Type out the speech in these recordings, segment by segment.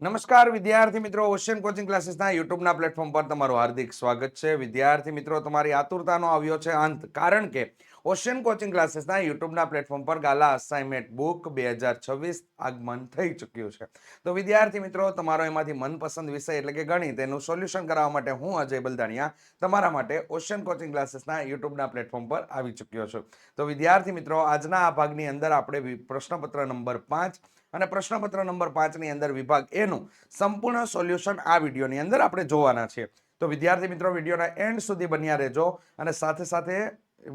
નમસ્કાર વિદ્યાર્થી મિત્રો, ઓશિયન કોચિંગ ક્લાસીસના યુટ્યુબના પ્લેટફોર્મ પર તમારું હાર્દિક સ્વાગત છે. વિદ્યાર્થી મિત્રો, તમારી આતુરતાનો આવ્યો છે અંત, કારણ કે ઓશિયન કોચિંગ ક્લાસીસના યુટ્યુબના પ્લેટફોર્મ પર ગાલા અસાઇનમેન્ટ બુક 2026 આગમન થઈ ચૂક્યું છે. તો વિદ્યાર્થી મિત્રો, તમારો એમાંથી મનપસંદ વિષય એટલે કે ગણિત એનું સોલ્યુશન કરાવવા માટે હું અજય બલદાણિયા તમારા માટે ઓશિયન કોચિંગ ક્લાસીસના યુટ્યુબના પ્લેટફોર્મ પર આવી ચૂક્યો છું. તો વિદ્યાર્થી મિત્રો, આજના આ ભાગની અંદર આપણે પ્રશ્નપત્ર નંબર 5 અને પ્રશ્નપત્ર નંબર 5 ની અંદર વિભાગ એ નું સંપૂર્ણ સોલ્યુશન આ વિડીયોની અંદર આપણે જોવાના છીએ. તો વિદ્યાર્થી મિત્રો, વિડીયોના એન્ડ સુધી બન્યા રહેજો અને સાથે સાથે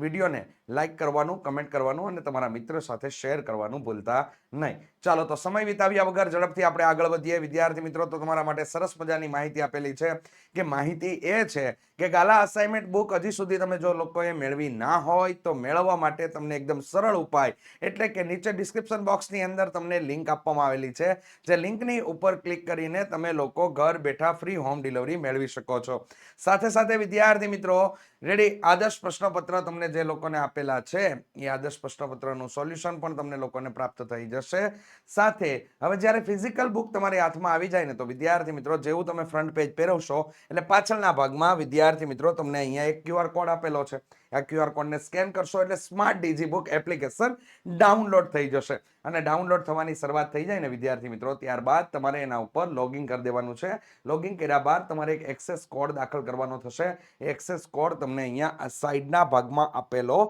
વિડીયોને લાઈક કરવાનું, કમેન્ટ કરવાનું અને તમારા મિત્રો સાથે શેર કરવાનું ભૂલતા નહીં. ચાલો તો સમય વિતાવ્યા વગર ઝડપથી આપણે આગળ વધીએ. વિદ્યાર્થી મિત્રો, તો તમારા માટે સરસ મજાની માહિતી આપેલી છે કે માહિતી એ છે કે ગાલા અસાઇનમેન્ટ બુક હજી સુધી તમે જો લોકોએ મેળવી ના હોય તો મેળવવા માટે તમને એકદમ સરળ ઉપાય એટલે કે નીચે ડિસ્ક્રિપ્શન બોક્સની અંદર તમને લિંક આપવામાં આવેલી છે, જે લિંકની ઉપર ક્લિક કરીને તમે લોકો ઘર બેઠા ફ્રી હોમ ડિલિવરી મેળવી શકો છો. સાથે સાથે વિદ્યાર્થી મિત્રો, રેડી, આદર્શ પ્રશ્નપત્ર તમને જે લોકોને આપેલા છે એ આદર્શ પ્રશ્નપત્રનું સોલ્યુશન પણ તમને લોકોને પ્રાપ્ત થઈ જશે. સાથે હવે જ્યારે ફિઝિકલ બુક તમારી હાથમાં આવી જાય ને તો વિદ્યાર્થી મિત્રો, જેવું તમે ફ્રન્ટ પેજ ફેરવશો એટલે પાછળના ભાગમાં વિદ્યાર્થી મિત્રો તમને અહીંયા એક QR કોડ આપેલો છે. આ QR કોડને સ્કેન કરશો એટલે smart digi book application download થઈ જશે અને ડાઉનલોડ થવાની શરૂઆત થઈ જાય ને વિદ્યાર્થી મિત્રો, ત્યારબાદ તમારે એના ઉપર લોગિન કરી દેવાનું છે. લોગિન કર્યા બાદ તમારે એક એક્સેસ કોડ દાખલ કરવાનો થશે. એ એક્સેસ કોડ તમને અહીંયા આ સાઈડના ભાગમાં આપેલો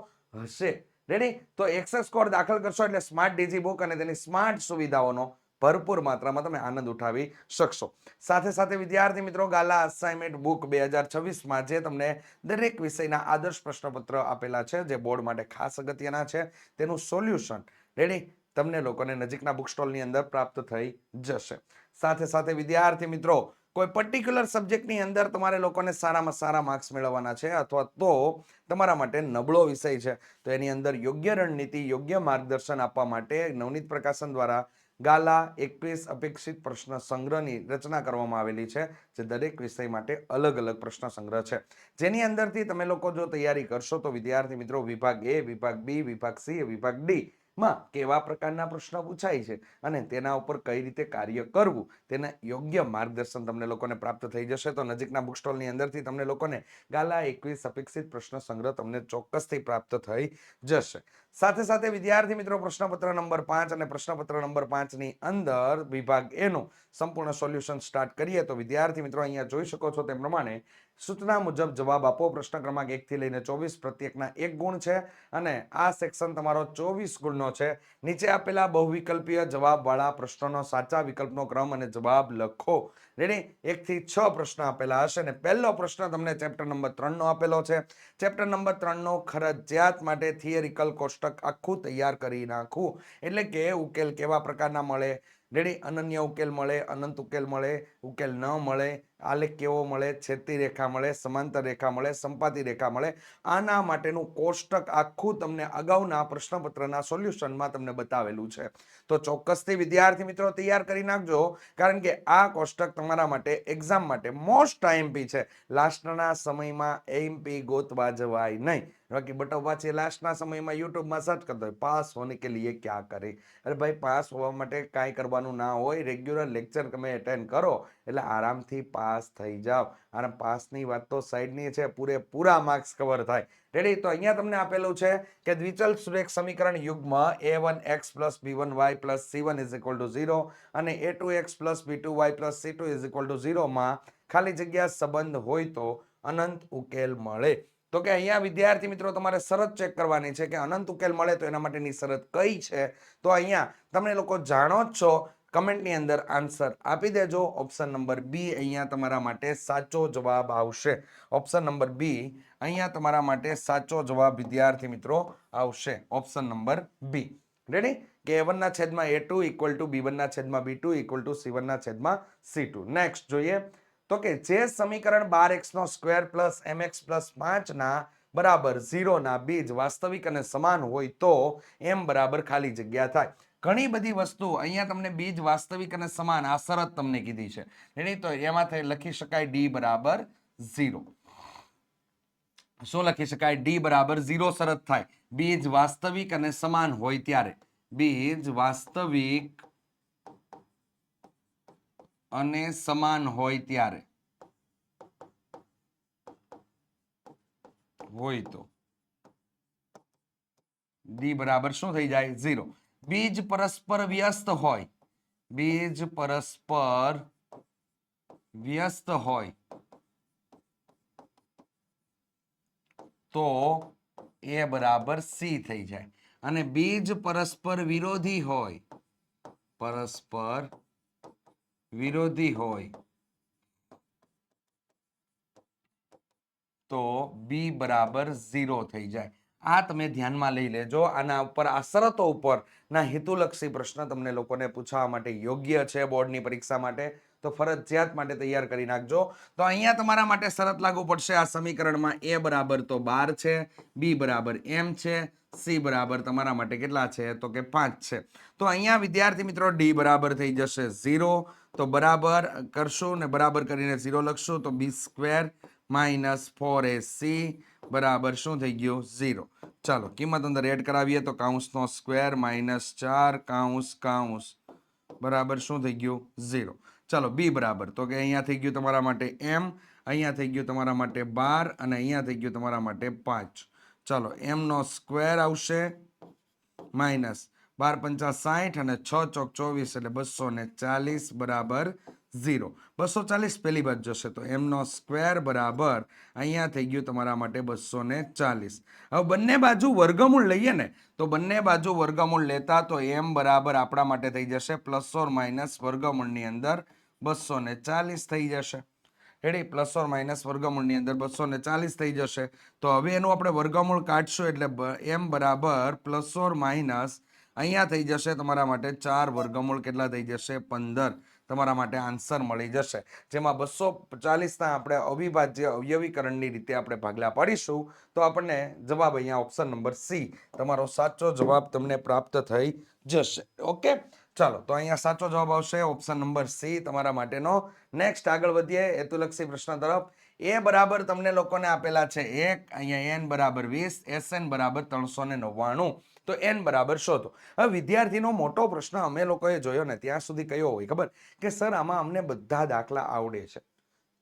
હશે. રેડી, તો એક્સેસ કોડ દાખલ કરશો એટલે સ્માર્ટ ડીજી બુક અને તેની સ્માર્ટ સુવિધાઓનો ભરપૂર માત્રામાં તમે આનંદ ઉઠાવી શકશો. સાથે સાથે વિદ્યાર્થી મિત્રો, ગાલા અસાઇનમેન્ટ બુક 2026માં જે તમને દરેક વિષયના આદર્શ પ્રશ્નપત્ર આપેલા છે, જે બોર્ડ માટે ખાસ અગત્યના છે, તેનું સોલ્યુશન રેડી તમને લોકોને નજીકના બુક સ્ટોલની અંદર પ્રાપ્ત થઈ જશે. સાથે સાથે વિદ્યાર્થી મિત્રો, કોઈ પર્ટિક્યુલર સબ્જેક્ટની અંદર તમારે લોકોને સારામાં સારા માર્ક્સ મેળવવાના છે અથવા તો તમારા માટે નબળો વિષય છે, તો એની અંદર યોગ્ય રણનીતિ, યોગ્ય માર્ગદર્શન આપવા માટે નવનીત પ્રકાશન દ્વારા ગાલા 21 અપેક્ષિત પ્રશ્ન સંગ્રહની રચના કરવામાં આવેલી છે, જે દરેક વિષય માટે અલગ અલગ પ્રશ્ન સંગ્રહ છે, જેની અંદરથી તમે લોકો જો તૈયારી કરશો તો વિદ્યાર્થી મિત્રો, વિભાગ એ, વિભાગ બી, વિભાગ સી, વિભાગ ડી માં કેવા પ્રકારના પ્રશ્નો પૂછાય છે અને તેના ઉપર કઈ રીતે કાર્ય કરવું તેના યોગ્ય માર્ગદર્શન તમને લોકોને પ્રાપ્ત થઈ જશે. તો નજીકના બુક સ્ટોલની અંદરથી તમને લોકોને ગાલા 21 અપેક્ષિત પ્રશ્ન સંગ્રહ તમને ચોક્કસથી પ્રાપ્ત થઈ જશે. સાથે સાથે વિદ્યાર્થી મિત્રો, પ્રશ્નપત્ર નંબર 5 અને પ્રશ્નપત્ર નંબર 5 ની અંદર વિભાગ એ નું સંપૂર્ણ સોલ્યુશન સ્ટાર્ટ કરીએ તો વિદ્યાર્થી મિત્રો, અહીંયા જોઈ શકો છો તે પ્રમાણે સૂચના મુજબ જવાબ આપો. પ્રશ્ન ક્રમાંક 1 થી લઈને 24, પ્રત્યેકના 1 ગુણ છે અને આ સેક્શન તમારો 24 ગુણનો છે. નીચે આપેલા બહુવિકલ્પીય જવાબ વાળા પ્રશ્નોનો સાચા વિકલ્પનો ક્રમ અને જવાબ લખો. રેડી, 1 થી 6 પ્રશ્ન આપેલા હશે અને પહેલો પ્રશ્ન તમને ચેપ્ટર નંબર 3 નો આપેલો છે. ચેપ્ટર નંબર 3 નો ફરજિયાત માટે થિયરિકલ કોષ્ટક આખું તૈયાર કરી નાખવું, એટલે કે ઉકેલ કેવા પ્રકારના મળે, રેડી, અનન્ય ઉકેલ મળે, અનંત ઉકેલ મળે, ઉકેલ ન મળે, આલેખ કેવો મળે, છેદતી રેખા મળે, સમાંતર રેખા મળે, સંપાતી રેખા મળે, આના માટેનું કોષ્ટક આખું તમને અગાઉના પ્રશ્નપત્રના સોલ્યુશનમાં તમને બતાવેલું છે. તો ચોક્કસથી વિદ્યાર્થી મિત્રો તૈયાર કરી નાખજો, કારણ કે આ કોષ્ટક તમારા માટે એક્ઝામ માટે મોસ્ટ આઈએમપી છે. લાસ્ટના સમયમાં એમપી ગોતવા જવાય નહીં. બાકી બટો પાછી લાસ્ટના સમયમાં યુટ્યુબમાં સર્ચ કરતો હોય, પાસ હોને કે લીએ ક્યાં કરે. અરે ભાઈ, પાસ હોવા માટે કાંઈ કરવાનું ના હોય, રેગ્યુલર લેક્ચર તમે એટેન્ડ કરો એટલે આરામથી પાસ થઈ જાઓ. અને પાસની વાત તો સાઈડની છે, પૂરેપૂરા માર્ક્સ કવર થાય. રેડી, તો અહીંયા તમને આપેલું છે કે દ્વિચલ સુરેખ સમીકરણ યુગ્મ a1x + b1y + c1 = 0 અને a2x + b2y + c2 = 0 માં ખાલી જગ્યા સંબંધ હોય તો અનંત ઉકેલ મળે. તો કે અહીંયા વિદ્યાર્થી મિત્રો, તમારે શરત ચેક કરવાની છે કે અનંત ઉકેલ મળે તો એના માટેની શરત કઈ છે. તો અહીંયા તમે લોકો જાણો જ છો, કમેન્ટની અંદર આન્સર આપી દેજો. ઓપ્શન નંબર બી અહીંયા તમારા માટે સાચો જવાબ આવશે. ઓપ્શન નંબર બી અહીંયા તમારા માટે સાચો જવાબ વિદ્યાર્થી મિત્રો આવશે. ઓપ્શન નંબર બી. રેડી, કે a1/a2 = b1/b2 = c1/c2. નેક્સ્ટ જોઈએ તો કે જે સમીકરણ 12x² + mx + 5 ના બરાબર 0 ના બીજ વાસ્તવિક અને સમાન હોય તો m બરાબર ખાલી જગ્યા થાય. ઘણી બધી વસ્તુ અહીંયા તમને બીજ વાસ્તવિક અને સમાન આ શરત તમને કીધી છે. એની તો એમાંથી લખી શકાય d બરાબર 0. શું લખી શકાય? d બરાબર 0 શરત થાય. બીજ વાસ્તવિક અને સમાન હોય ત્યારે બીજ વાસ્તવિક અને સમાન હોય ત્યારે હોય તો ડી બરાબર શું થઈ જાય 0. બીજ પરસ્પર વ્યસ્ત હોય, બીજ પરસ્પર વ્યસ્ત હોય તો એ બરાબર સી થઈ જાય. અને બીજ પરસ્પર વિરોધી હોય, પરસ્પર વિરોધી હોય તો બી બરાબર 0 થઈ જાય. આ તમે ધ્યાનમાં લઈ લેજો. આના ઉપર આ શરતો ઉપર ના હેતુલક્ષી પ્રશ્ન તમને લોકોને પૂછવા માટે યોગ્ય છે બોર્ડની પરીક્ષા માટે, તો ફરજિયાત માટે તૈયાર કરી નાખજો. તો અહીંયા તમારા માટે શરત લાગુ પડશે. આ સમીકરણમાં એ બરાબર તો 12 છે, બી બરાબર એમ છે, સી બરાબર તમારા માટે કેટલા છે તો કે 5 છે. તો અહીંયા વિદ્યાર્થી મિત્રો ડી બરાબર થઈ જશે 0. તો બરાબર કરશું ને બરાબર કરીને 0 લખશું તો બી સ્ક્વેર માઇનસ 4ac બરાબર શું થઈ ગયું 0. ચાલો કિંમત અંદર એડ કરાવીએ તો કૌંસનો સ્ક્વેર માઇનસ 4 કૌંસ બરાબર શું થઈ ગયું 0. ચાલો બી બરાબર તો કે અહીંયા થઈ ગયું તમારા માટે એમ, અહીંયા થઈ ગયું તમારા માટે 12 અને અહીંયા થઈ ગયું તમારા માટે 5. ચાલો એમ નો સ્ક્વેર આવશે માઇનસ 12 પંચા 60 અને 6 ચોક 24 એટલે 240 બરાબર 0. 240 પહેલી બાદ જશે તો એમ નો સ્ક્વેર બરાબર અહીંયા થઈ ગયું તમારા માટે 240. હવે બંને બાજુ વર્ગમૂળ લઈએ ને તો બંને બાજુ વર્ગમૂળ લેતા તો એમ બરાબર આપણા માટે થઈ જશે પ્લસ ઓર માઇનસ વર્ગમૂળની અંદર 240 થઈ જશે. રેડી, પ્લસ ઓર માઇનસ વર્ગમૂળની અંદર 240 થઈ જશે. તો હવે એનું આપણે વર્ગમૂળ કાઢશું એટલે એમ બરાબર પ્લસ ઓર માઇનસ અહીંયા થઈ જશે તમારા માટે 4 વર્ગમૂળ કેટલા થઈ જશે 15 તમારા માટે આન્સર મળી જશે. જેમાં 240 ના આપણે અવિભાજ્ય અવયવીકરણની રીતે આપણે ભાગલા પાડીશું તો આપણને જવાબ અહીંયા ઓપ્શન નંબર સી તમારો સાચો જવાબ તમને પ્રાપ્ત થઈ જશે. ઓકે, ચાલો તો અહીંયા સાચો જવાબ આવશે ઓપ્શન નંબર સી તમારા માટેનો. નેક્સ્ટ આગળ વધીએ હેતુલક્ષી પ્રશ્ન તરફ. એ બરાબર તમને લોકોને આપેલા છે 1, અહીંયા એન બરાબર 20, એસએન બરાબર 399. તો એન બરાબર શોધો. હવે વિદ્યાર્થીનો મોટો પ્રશ્ન અમે લોકોએ જોયો ને ત્યાં સુધી કયો હોય ખબર કે સર આમાં અમને બધા દાખલા આવડે છે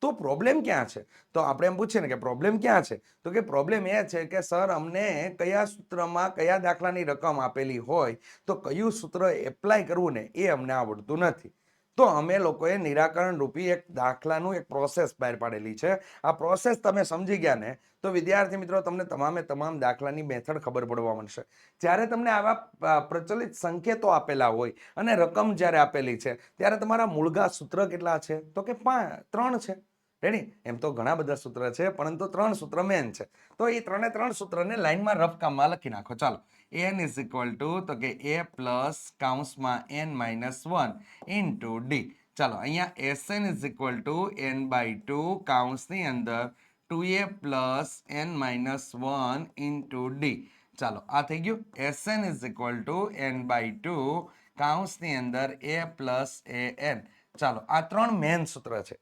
તો પ્રોબ્લેમ ક્યાં છે? તો આપણે એમ પૂછીએ ને કે પ્રોબ્લેમ ક્યાં છે તો કે પ્રોબ્લેમ એ છે કે સર અમને કયા સૂત્રમાં કયા દાખલાની રકમ આપેલી હોય તો કયું સૂત્ર એપ્લાય કરવું ને એ અમને આવડતું નથી. તો અમે લોકોએ નિરાકરણ રૂપી એક દાખલાનું એક પ્રોસેસ બહાર પાડેલી છે. આ પ્રોસેસ તમે સમજી ગયા ને તો વિદ્યાર્થી મિત્રો તમને તમામ દાખલાની મેથડ ખબર પડવા મળશે. જ્યારે તમને આવા પ્રચલિત સંકેતો આપેલા હોય અને રકમ જ્યારે આપેલી છે ત્યારે તમારા મૂળગા સૂત્ર કેટલા છે તો કે 3 છે. રેડી, એમ તો ઘણા બધા સૂત્ર છે પરંતુ 3 સૂત્ર મેન છે. તો એ 3 સૂત્રને લાઈનમાં રફ કામમાં લખી નાખો. ચાલો n ઇઝ ઇક્વલ ટુ તો કે a પ્લસ કૌંસમાં n માઇનસ 1 ઇન્ટુ ડી. ચાલો અહીંયા sn is equal to n by 2 કૌંસની અંદર 2a plus n minus 1 into D. ચાલો આ થઈ ગયું sn is equal to n by 2 કૌંસની અંદર a પ્લસ an. ચાલો આ 3 મેન સૂત્ર છે.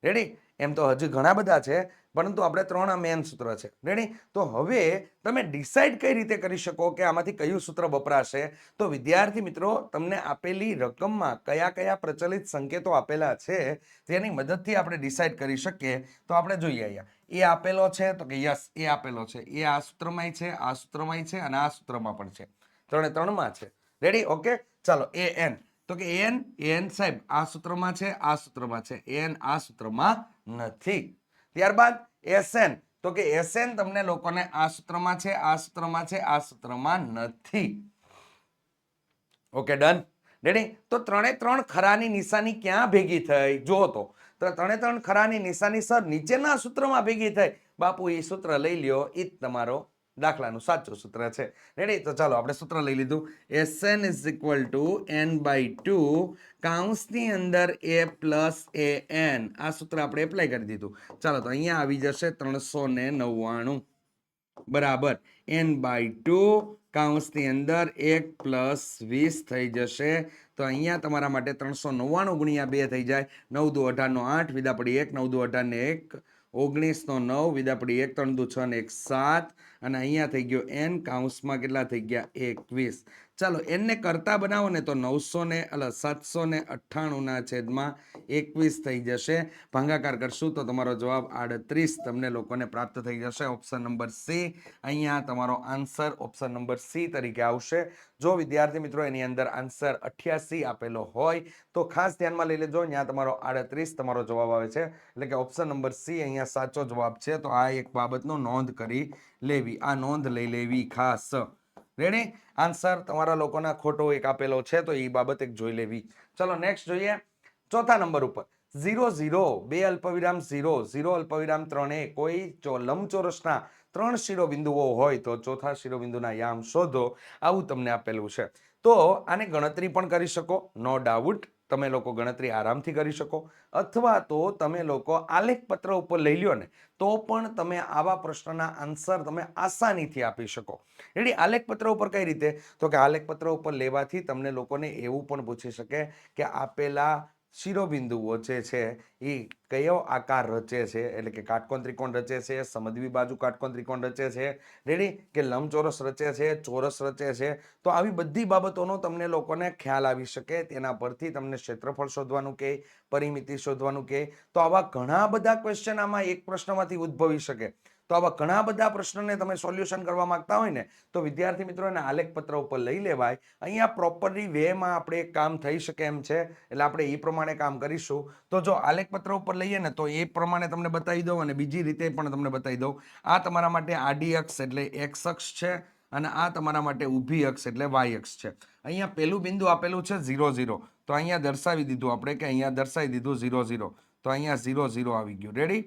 રેડી, એમ તો હજી ઘણા બધા છે પરંતુ આપણે 3 મેન સૂત્ર છે. રેડી, તો હવે તમે ડિસાઈડ કઈ રીતે કરી શકો કે આમાંથી કયું સૂત્ર વપરાશે? તો વિદ્યાર્થી મિત્રો તમને આપેલી રકમમાં કયા કયા પ્રચલિત સંકેતો આપેલા છે તેની મદદથી આપણે ડિસાઈડ કરી શકીએ. તો આપણે જોઈએ અહીંયા એ આપેલો છે તો કે યસ એ આપેલો છે, એ આ સૂત્રમાંય છે, આ સૂત્રમાંય છે અને આ સૂત્રમાં પણ છે, 3 છે. રેડી, ઓકે, ચાલો an તો કે an સાહેબ આ સૂત્રમાં છે, આ સૂત્રમાં છે, an આ સૂત્રમાં નથી. ત્યારબાદ sn તો કે sn તમને લોકોને આ સૂત્રમાં છે, આ સૂત્રમાં છે, આ સૂત્રમાં નથી. Okay, done. રેડી, તો 3 ખરાની નિશાની ક્યાં ભેગી થઈ જો તો 3 ખરાની નિશાની સર નીચેના સૂત્રમાં ભેગી થઈ. બાપુ એ સૂત્ર લઈ લ્યો, એ જ તમારો દાખલાનું સાચું સૂત્ર છે. રેડી, તો ચાલો આપણે સૂત્ર લઈ લીધું. sn is equal to n by 2 કૌંસની અંદર a પ્લસ an. આ સૂત્ર આપણે એપ્લાય કરી દીધું. ચાલો તો અહીંયા આવી જશે 399 બરાબર n બાય 2 કૌંસની અંદર 1 પ્લસ 20 થઈ જશે. તો અહીંયા તમારા માટે 399 ગુણ્યા 2 થઈ જાય. 9 દુ 18 નો 8 વિદા પડી 1, 9 દુ 18 ને 1 19 નો 9 વિદા પડી 1, 3 દુ 6 ને 1 7 અને અહીંયા થઈ ગયો n કૌંસમાં કેટલા થઈ ગયા 21. ચાલો એને કરતા બનાવો ને તો 798/21 થઈ જશે. ભાગાકાર કરશું તો તમારો જવાબ 38 તમને લોકોને પ્રાપ્ત થઈ જશે. ઓપ્શન નંબર સી અહીંયા તમારો આન્સર ઓપ્શન નંબર સી તરીકે આવશે. જો વિદ્યાર્થી મિત્રો એની અંદર આન્સર 88 આપેલો હોય તો ખાસ ધ્યાનમાં લઈ લેજો. અહીંયા તમારો 38 તમારો જવાબ આવે છે, એટલે કે ઓપ્શન નંબર સી અહીંયા સાચો જવાબ છે. તો આ એક બાબતનો નોંધ કરી લેવી, આ નોંધ લઈ લેવી ખાસ. રેડી? આન્સર તમારા લોકોના ખોટો એક આપેલો છે તો એ બાબત એક જોઈ લેવી. ચલો નેક્સ્ટ જોઈએ. ચોથા નંબર ઉપર 0 0 2 અલ્પવિરામ 0 0 અલ્પવિરામ 3 કોઈ લંબચોરસના 3 શિરોબિંદુઓ હોય તો ચોથા શિરોબિંદુના યામ શોધો, આવું તમને આપેલું છે. તો આને ગણતરી પણ કરી શકો, નો ડાઉટ તમે લોકો ગણતરી આરામથી કરી શકો, અથવા તો તમે લોકો આલેખ પત્ર ઉપર લઈ લ્યો ને તો પણ તમે આવા પ્રશ્નના આન્સર તમે આસાનીથી આપી શકો. એટલે આલેખ પત્ર ઉપર કઈ રીતે? તો કે આલેખ પત્ર ઉપર લેવાથી તમને લોકોને એવું પણ પૂછી શકે કે આપેલા શિરોબિંદુઓ જે છે એ કયો આકાર રચે છે, એટલે કે કાટકોણ ત્રિકોણ રચે છે, સમદ્વિ બાજુ કાટકોણ ત્રિકોણ રચે છે, રેડી, કે લંબચોરસ રચે છે, ચોરસ રચે છે. તો આવી બધી બાબતોનો તમને લોકોને ખ્યાલ આવી શકે. તેના પરથી તમને ક્ષેત્રફળ શોધવાનું કે પરિમિતિ શોધવાનું કે તો આવા ઘણા બધા ક્વેશ્ચન આમાં એક પ્રશ્નમાંથી ઉદ્ભવી શકે. તો આવા ઘણા બધા પ્રશ્નોને તમે સોલ્યુશન કરવા માંગતા હોય ને તો વિદ્યાર્થી મિત્રોને આલેખ પત્ર ઉપર લઈ લેવાય. અહીંયા પ્રોપરલી વેમાં આપણે કામ થઈ શકે એમ છે, એટલે આપણે એ પ્રમાણે કામ કરીશું. તો જો આલેખ પત્ર ઉપર લઈએ ને તો એ પ્રમાણે તમને બતાવી દઉં અને બીજી રીતે પણ તમને બતાવી દઉં. આ તમારા માટે આડી અક્ષ એટલે એક્સ અક્ષ છે અને આ તમારા માટે ઊભી અક્ષ એટલે વાય અક્ષ છે. અહીંયા પેલું બિંદુ આપેલું છે 0 0, તો અહીંયા દર્શાવી દીધું આપણે કે અહીંયા દર્શાવી દીધું 0 0, તો અહીંયા 0 0 આવી ગયું. રેડી?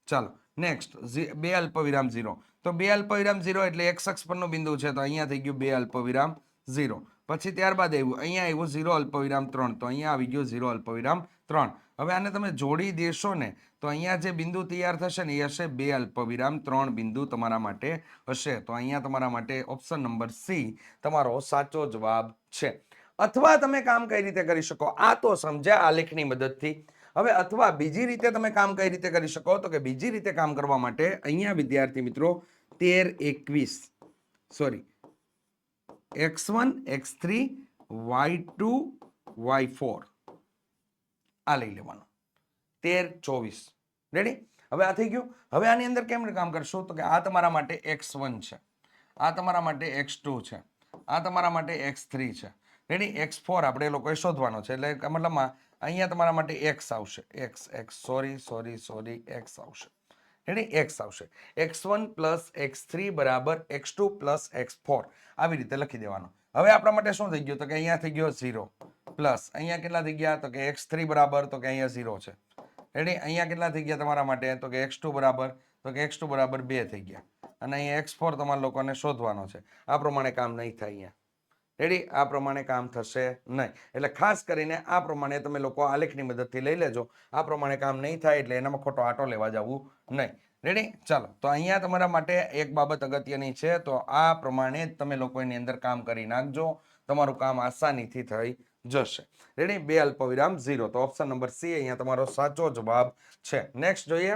ચાલો નેક્સ્ટ 2 અલ્પવિરામ 0, તો 2 અલ્પવિરામ 0 એટલે એક્સ અક્ષ પરનું બિંદુ છે, તો અહીંયા થઈ ગયું 2 અલ્પવિરામ 0. પછી ત્યારબાદ આવ્યું અહીંયા આવ્યું 0 અલ્પવિરામ 3, તો અહીંયા આવી ગયું 0 અલ્પવિરામ 3. હવે આને તમે જોડી દેશો ને તો અહીંયા જે બિંદુ તૈયાર થશે ને એ હશે 2 અલ્પવિરામ 3 બિંદુ તમારા માટે હશે. તો અહીંયા તમારા માટે ઓપ્શન નંબર સી તમારો સાચો જવાબ છે. અથવા તમે કામ કઈ રીતે કરી શકો આ તો સમજ્યા આલેખની મદદથી. હવે અથવા બીજી રીતે તમે કામ કઈ રીતે કરી શકો તો કે બીજી રીતે કામ કરવા માટે અહીંયા વિદ્યાર્થી મિત્રો 13 21 sorry x1 x3 y2 y4 આ લઈ લેવાનું. 13 24 રેડી? હવે આ થઈ ગયું. હવે આની અંદર કેમ કામ કરશો તો કે આ તમારા માટે x1 છે, આ તમારા માટે x2 છે, આ તમારા માટે x3 છે, રેડી? x4 આપણે લોકોએ શોધવાનો છે, એટલે મતલબમાં અહીંયા તમારા માટે x આવશે, x સોરી x આવશે. રેડી? x આવશે. x1 પ્લસ x3 બરાબર x2 પ્લસ x4 આવી રીતે લખી દેવાનું. હવે આપણા માટે શું થઈ ગયું તો કે અહીંયા થઈ ગયો 0 પ્લસ અહીંયા કેટલા થઈ ગયા તો કે x3 બરાબર તો કે અહીંયા 0 છે. રેડી? અહીંયા કેટલા થઈ ગયા તમારા માટે તો કે x2 બરાબર તો કે x2 બરાબર 2 થઈ ગયા અને અહીંયા x4 તમારા લોકોને શોધવાનો છે. આ પ્રમાણે કામ નહીં થાય અહીંયા. રેડી? આ પ્રમાણે કામ થશે નહીં. એટલે ખાસ કરીને આ પ્રમાણે તમે લોકો આલેખની મદદથી લઈ લેજો. આ પ્રમાણે કામ નહીં થાય એટલે એનામાં ખોટો આટો લેવા જવું નહીં. રેડી? ચાલો તો અહીંયા તમારા માટે એક બાબત અગત્યની છે, તો આ પ્રમાણે જ તમે લોકો એની અંદર કામ કરી નાખજો. તમારું કામ આસાનીથી થઈ જશે. રેડી? 2 અલ્પવિરામ 0, તો ઓપ્શન નંબર સી અહીંયા તમારો સાચો જવાબ છે. નેક્સ્ટ જોઈએ.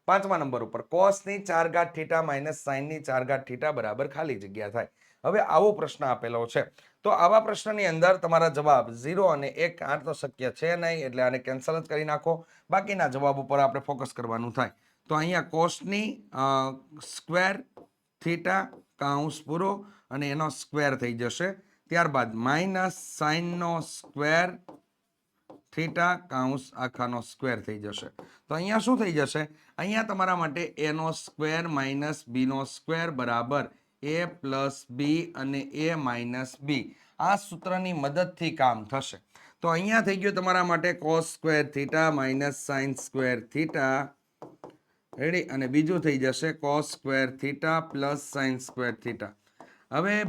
5મા નંબર ઉપર કોસની 4 ઘાત થીટા માઇનસ સાઇનની 4 ઘાત થીટા બરાબર ખાલી જગ્યા થાય. હવે આવો પ્રશ્ન આપેલો છે, તો આવા પ્રશ્નની અંદર તમારા જવાબ 0 અને 1 આ તો શક્ય છે નહીં, એટલે આને કેન્સલ જ કરી નાખો. બાકીના જવાબ ઉપર આપણે ફોકસ કરવાનું થાય. તો અહીંયા કોસની સ્ક્વેર થીટા કાઉન્સ પૂરો અને એનો સ્ક્વેર થઈ જશે. ત્યારબાદ માઇનસ સાઇનનો સ્ક્વેર થીટા કાઉન્સ આખાનો સ્ક્વેર થઈ જશે. તો અહીંયા શું થઈ જશે? અહીંયા તમારા માટે a નો સ્ક્વેર માઇનસ b નો સ્ક્વેર બરાબર a પ્લસ b અને a માઇનસ b. આ સૂત્રની મદદથી કામ થશે. તો અહીંયા થઈ ગયું તમારા માટે cos square theta minus sine square theta. Ready? અને બીજું થઈ જશે cos square theta plus sine square theta. હવે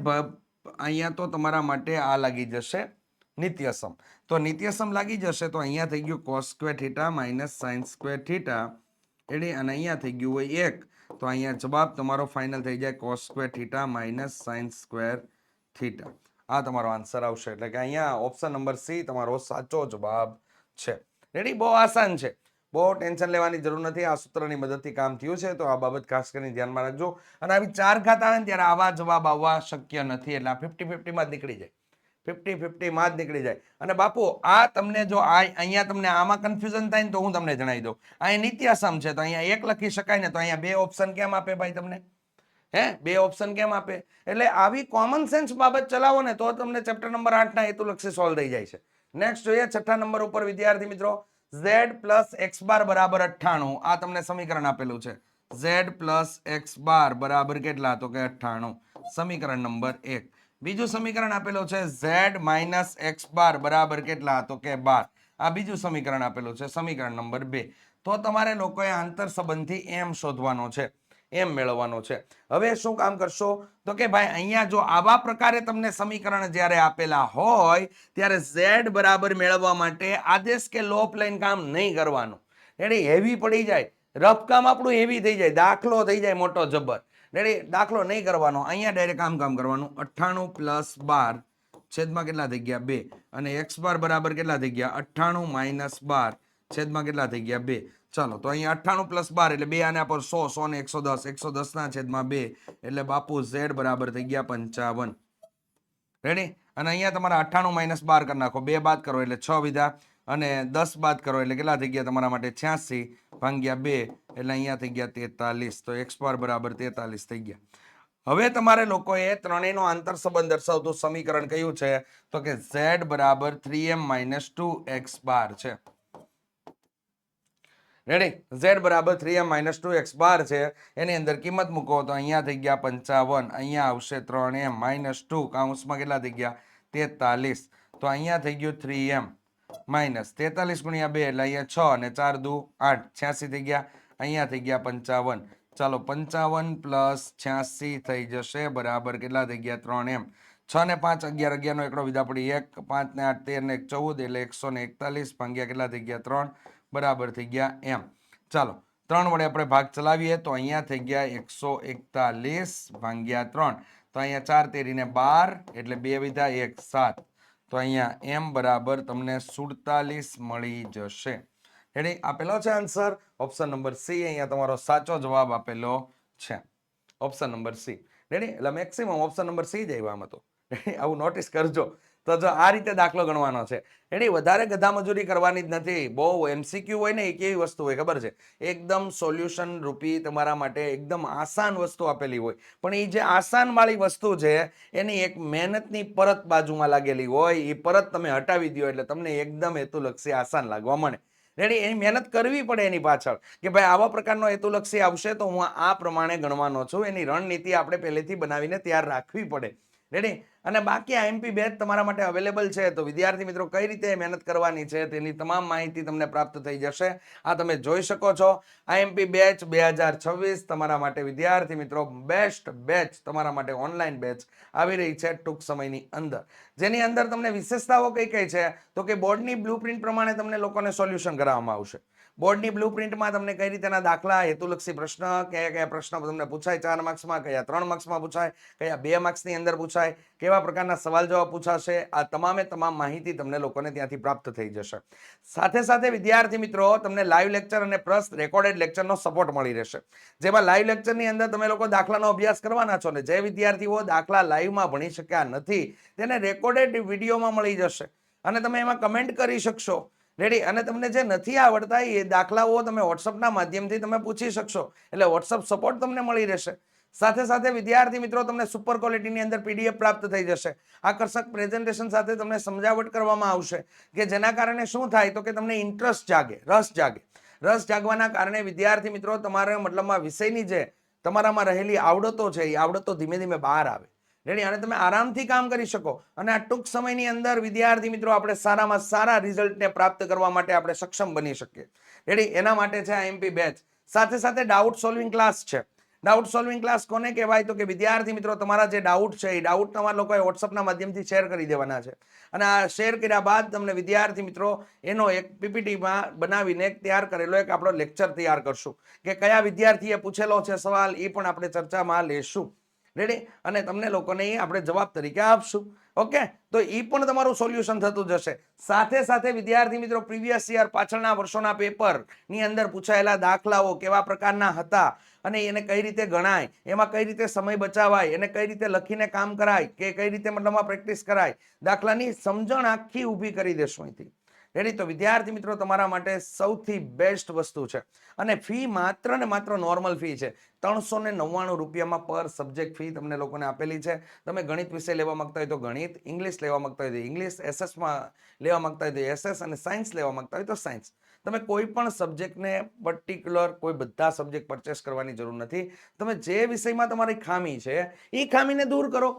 અહીંયા તો તમારા માટે આ લાગી જશે નિત્યસમ. તો નિત્યસમ લાગી જશે તો અહીંયા થઈ ગયું cos square theta minus sine square theta. Ready? અને અહીંયા થઈ ગયું હોય 1, તો અહીંયા જવાબ તમારો ફાઇનલ થઈ જાય cos square theta minus sine square theta. આ તમારો આન્સર આવશે. એટલે કે અહીંયા ઓપ્શન નંબર સી તમારો સાચો જવાબ છે. રેડી? બહુ આસાન છે, બહુ ટેન્શન લેવાની જરૂર નથી. આ સૂત્રની મદદથી કામ થયું છે, તો આ બાબત ખાસ કરીને ધ્યાનમાં રાખજો. અને આવી 4 ઘાત આવે ને ત્યારે આવા જવાબ આવવા શક્ય નથી, એટલે આ 50-50 માં જ નીકળી જાય. 50-50 માં જ નીકળી જાય. અને બાપુ આ તમને જો અહીંયા તમને આમાં કન્ફ્યુઝન થાય ને તો હું તમને જણાવી દઉં. અહીંયા નિત્યાસમ છે તો અહીંયા 1 લખી શકાય ને, તો અહીંયા 2 ઓપ્શન કેમ આપે ભાઈ તમને? 2 ઓપ્શન કેમ આપે? એટલે આવી કોમન સેન્સ બાબત ચલાવો ને તો તમને ચેપ્ટર નંબર 8 ના હેતુલક્ષી સોલ્વ થઈ જાય છે. નેક્સ્ટ જોઈએ 6થા નંબર ઉપર વિદ્યાર્થી મિત્રો, z પ્લસ x બાર બરાબર 98. આ તમને સમીકરણ આપેલું છે. z પ્લસ x બાર બરાબર કેટલા? તો કે 98. સમીકરણ નંબર 1. બીજું સમીકરણ આપેલું છે z માઇનસ x બાર બરાબર કેટલા? તો કે 12. આ બીજું સમીકરણ આપેલું છે, સમીકરણ નંબર 2. તો તમારે લોકોએ આંતર સંબંધથી એમ શોધવાનો છે, એમ મેળવવાનો છે. હવે શું કામ કરશો? તો કે ભાઈ અહીંયા જો આવા પ્રકારે તમને સમીકરણ જ્યારે આપેલા હોય ત્યારે z બરાબર મેળવવા માટે આદેશ કે લોપ લઈને કામ નહીં કરવાનું. રેડી? હેવી પડી જાય, રફ કામ આપણું હેવી થઈ જાય, દાખલો થઈ જાય મોટો જબર. રેડી? દાખલો નહીં કરવાનો, અહીંયા ડાયરેક્ટ કામ કરવાનું. 98 પ્લસ 12 છેદમાં કેટલા થઈ ગયા? 2. અને x બાર બરાબર કેટલા થઈ ગયા? 98 માઇનસ 12 છેદમાં કેટલા થઈ ગયા? 2. ચાલો તો અહીંયા 98 પ્લસ 12 એટલે 2 આના પર 100, 100 ને 110, 110 ના છેદમાં 2 એટલે બાપુ z બરાબર થઈ ગયા 55. રેડી? અને અહીંયા તમારા 98 માઇનસ 12 કરી નાખો, 2 બાદ કરો એટલે 6 વિધા, અને 10 બાદ કરો એટલે કેટલા થઈ ગયા તમારા માટે? 86 ભાગ્યા 2 એટલે અહીંયા થઈ ગયા 43. તો x બાર બરાબર 43 થઈ ગયા. હવે તમારે લોકોએ ત્રણેયનો આંતર સંબંધ દર્શાવતું સમીકરણ કયું છે? તો કે z બરાબર 3m માઇનસ 2x બાર છે. રેડી? z બરાબર 3m માઇનસ 2x બાર છે. એની અંદર કિંમત મૂકો તો અહીંયા થઈ ગયા 55, અહીંયા આવશે 3m માઇનસ 2 કાઉન્સમાં કેટલા થઈ ગયા? 43. તો અહીંયા થઈ ગયું 3m માઇનસ 43 ગુણ્યા 2 એટલે અહીંયા 6 અને 4 દુ 8, 86 થઈ ગયા. અહીંયા થઈ ગયા 55. ચાલો 55 પ્લસ 86 થઈ જશે બરાબર કેટલા થઈ ગયા? 3m. 6 ને 5 11, 11 નો એકડો વિધા પડી 1, 5 ને 8 13 ને 1 14 એટલે 141 ભાગ્યા કેટલા થઈ ગયા? 3 બરાબર થઈ ગયા એમ. ચાલો 3 વડે આપણે ભાગ ચલાવીએ તો અહીંયા થઈ ગયા 141 ભાગ્યા 3. તો અહીંયા 4 તેરીને 12 એટલે 2 વિધા 1 7. તો અહીંયા m બરાબર તમને 47 મળી જશે. રેડી? આપેલો છે આન્સર ઓપ્શન નંબર સી. અહીંયા તમારો સાચો જવાબ આપેલો છે, ઓપ્શન નંબર સી. રેડી? એટલે મેક્સિમમ ઓપ્શન નંબર સી જ આવ્યા આમાં તો. આવું નોટિસ કરજો. તો જો આ રીતે દાખલો ગણવાનો છે. રેડી? વધારે ગધા મજૂરી કરવાની જ નથી. બહુ એમસીક્યુ હોય ને એ કેવી વસ્તુ હોય ખબર છે? એકદમ સોલ્યુશન રૂપી તમારા માટે એકદમ આસાન વસ્તુ આપેલી હોય, પણ એ જે આસાન વાળી વસ્તુ છે એની એક મહેનતની પરત બાજુમાં લાગેલી હોય. એ પરત તમે હટાવી દો એટલે તમને એકદમ હેતુલક્ષી આસાન લાગવા મળે. રેડી? એની મહેનત કરવી પડે એની પાછળ કે ભાઈ આવા પ્રકારનો હેતુલક્ષી આવશે તો હું આ પ્રમાણે ગણવાનો છું. એની રણનીતિ આપણે પહેલેથી બનાવીને તૈયાર રાખવી પડે. રેડી? અને બાકી આઈએમપી બેચ તમારા માટે અવેલેબલ છે. તો વિદ્યાર્થી મિત્રો કઈ રીતે મહેનત કરવાની છે તેની તમામ માહિતી તમને પ્રાપ્ત થઈ જશે. આ તમે જોઈ શકો છો. આઈએમપી બેચ 2026 તમારા માટે વિદ્યાર્થી મિત્રો બેસ્ટ બેચ તમારા માટે ઓનલાઈન બેચ આવી રહી છે ટૂંક સમયની અંદર, જેની અંદર તમને વિશેષતાઓ કઈ કઈ છે? તો કે બોર્ડની બ્લુપ્રિન્ટ પ્રમાણે તમને લોકોને સોલ્યુશન કરાવવામાં આવશે. બોર્ડની બ્લુપ્રિન્ટમાં તમને કઈ રીતેના દાખલા, હેતુલક્ષી પ્રશ્ન, કયા કયા પ્રશ્ન તમને પૂછાય 4 માર્ક્સમાં, કયા 3 માર્ક્સમાં પૂછાય, કયા 2 માર્ક્સની અંદર પૂછાય, કેવા પ્રકારના સવાલ જવાબ પૂછાશે, આ તમામે તમામ માહિતી તમને લોકોને ત્યાંથી પ્રાપ્ત થઈ જશે. સાથે સાથે વિદ્યાર્થી મિત્રો તમને લાઈવ લેક્ચર અને પ્લસ રેકોર્ડેડ લેક્ચરનો સપોર્ટ મળી રહેશે. જેમાં લાઈવ લેક્ચરની અંદર તમે લોકો દાખલાનો અભ્યાસ કરવાના છો ને જે વિદ્યાર્થીઓ દાખલા લાઈવમાં ભણી શક્યા નથી તેને રેકોર્ડેડ વિડીયોમાં મળી જશે અને તમે એમાં કમેન્ટ કરી શકશો. રેડી? અને તમને જે નથી આવડતા એ દાખલાઓ તમે વોટ્સઅપના માધ્યમથી તમે પૂછી શકશો, એટલે વોટ્સઅપ સપોર્ટ તમને મળી રહેશે. સાથે સાથે વિદ્યાર્થી મિત્રો તમને સુપર ક્વોલિટીની અંદર પીડીએફ પ્રાપ્ત થઈ જશે. આકર્ષક પ્રેઝન્ટેશન સાથે તમને સમજાવટ કરવામાં આવશે કે જેના કારણે શું થાય તો કે તમને ઇન્ટરેસ્ટ જાગે, રસ જાગે. રસ જાગવાના કારણે વિદ્યાર્થી મિત્રો તમારા મતલબમાં વિષયની જે તમારામાં રહેલી આવડતો છે એ આવડતો ધીમે ધીમે બહાર આવે. રેડી? અને તમે આરામથી કામ કરી શકો અને આ ટૂંક સમયની અંદર વિદ્યાર્થી મિત્રો આપણે સારામાં સારા રિઝલ્ટને પ્રાપ્ત કરવા માટે આપણે સક્ષમ બની શકીએ. રેડી? એના માટે છે આઈએમપી બેચ. સાથે સાથે ડાઉટ સોલ્વિંગ ક્લાસ છે. ડાઉટ સોલ્વિંગ ક્લાસ કોને કહેવાય તો કે વિદ્યાર્થી મિત્રો તમારા જે ડાઉટ છે એ ડાઉટ તમારા લોકોએ વોટ્સઅપના માધ્યમથી શેર કરી દેવાના છે અને આ શેર કર્યા બાદ તમને વિદ્યાર્થી મિત્રો એનો એક પીપીટીમાં બનાવીને તૈયાર કરેલો એક આપણો લેક્ચર તૈયાર કરશું કે કયા વિદ્યાર્થીએ પૂછેલો છે સવાલ એ પણ આપણે ચર્ચામાં લેશું. રેડી? અને તમને લોકોને આપણે જવાબ તરીકે આપશું. ઓકે, તો એ પણ તમારું સોલ્યુશન થતું જશે. સાથે સાથે વિદ્યાર્થી મિત્રો પ્રીવિયસ યર પાછળના વર્ષોના પેપર ની અંદર પૂછાયેલા દાખલાઓ કેવા પ્રકારના હતા અને એને કઈ રીતે ગણાય, એમાં કઈ રીતે સમય બચાવાય, એને કઈ રીતે લખીને કામ કરાય કે કઈ રીતે મતલબમાં પ્રેક્ટિસ કરાય, દાખલાની સમજણ આખી ઊભી કરી દેશો અહીંથી. રેડી? તો વિદ્યાર્થી મિત્રો તમારા માટે સૌથી બેસ્ટ વસ્તુ છે અને ફી માત્ર ને માત્ર નોર્મલ ફી છે. 399 રૂપિયામાં પર સબ્જેક્ટ ફી તમને લોકોને આપેલી છે. તમે ગણિત વિષય લેવા માંગતા હોય તો ગણિત, ઇંગ્લિશ લેવા માંગતા હોય તો ઇંગ્લિશ, એસએસમાં લેવા માંગતા હોય તો એસએસ અને સાયન્સ લેવા માંગતા હોય તો સાયન્સ. તમે કોઈ પણ સબ્જેક્ટને પર્ટિક્યુલર કોઈ બધા સબ્જેક્ટ પરચેસ કરવાની જરૂર નથી. તમે જે વિષયમાં તમારી ખામી છે એ ખામીને દૂર કરો.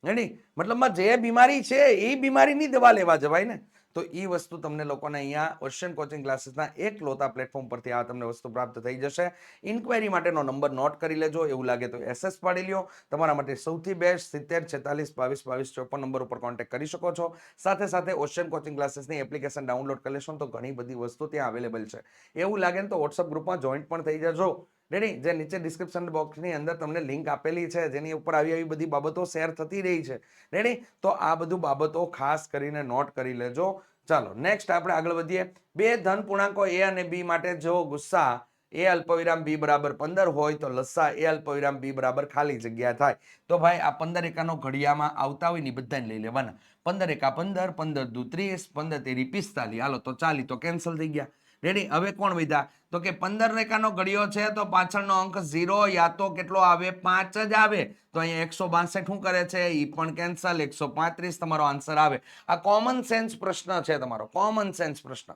રેડી? મતલબમાં જે બીમારી છે એ બીમારીની દવા લેવા જવાય ને. તો એ વસ્તુ તમને લોકોને અહીંયા ઓશિયન કોચિંગ ક્લાસીસના એકલોતા પ્લેટફોર્મ પરથી આ તમને વસ્તુ પ્રાપ્ત થઈ જશે. ઇન્ક્વાયરી માટેનો નંબર નોટ કરી લેજો. એવું લાગે તો એસએસ પાડી લ્યો. તમારા માટે સૌથી બેસ્ટ 70 46 22 22 54 નંબર ઉપર કોન્ટેક્ટ કરી શકો છો. સાથે સાથે ઓશિયન કોચિંગ ક્લાસીસની એપ્લિકેશન ડાઉનલોડ કરી લેશો તો ઘણી બધી વસ્તુ ત્યાં અવેલેબલ છે. એવું લાગે ને તો વોટ્સઅપ ગ્રુપમાં જોઈન્ટ પણ થઈ જજો. રેડી? જે નીચે ડિસ્ક્રિપ્શન બોક્સની અંદર તમને લિંક આપેલી છે જેની ઉપર આવી બધી બાબતો શેર થતી રહી છે. રેડી? તો આ બધું બાબતો ખાસ કરીને નોટ કરી લેજો. ચાલો નેક્સ્ટ આપણે આગળ વધીએ. બે ધન પૂર્ણાંકો a અને b માટે જો ગુસ્સા a અલ્પવિરામ b બરાબર 15 હોય તો લસા a અલ્પવિરામ b બરાબર ખાલી જગ્યા થાય. તો ભાઈ આ 15 એકાનો ઘડિયામાં આવતા હોય ને બધાને લઈ લેવાના. 15 એકા 15, 15 દુ 30, 15 તેરી 45. હાલો તો 40 તો કેન્સલ થઈ ગયા. રેડી? હવે કોણ વધ્યા? તો કે 15 રેખાનો ઘડિયો છે તો પાછળનો અંક 0 યા તો કેટલો આવે? 5 જ આવે. તો અહીંયા 162 શું કરે છે? એ પણ કેન્સલ. 135 તમારો આન્સર આવે. આ કોમન સેન્સ પ્રશ્ન છે તમારો, કોમન સેન્સ પ્રશ્ન.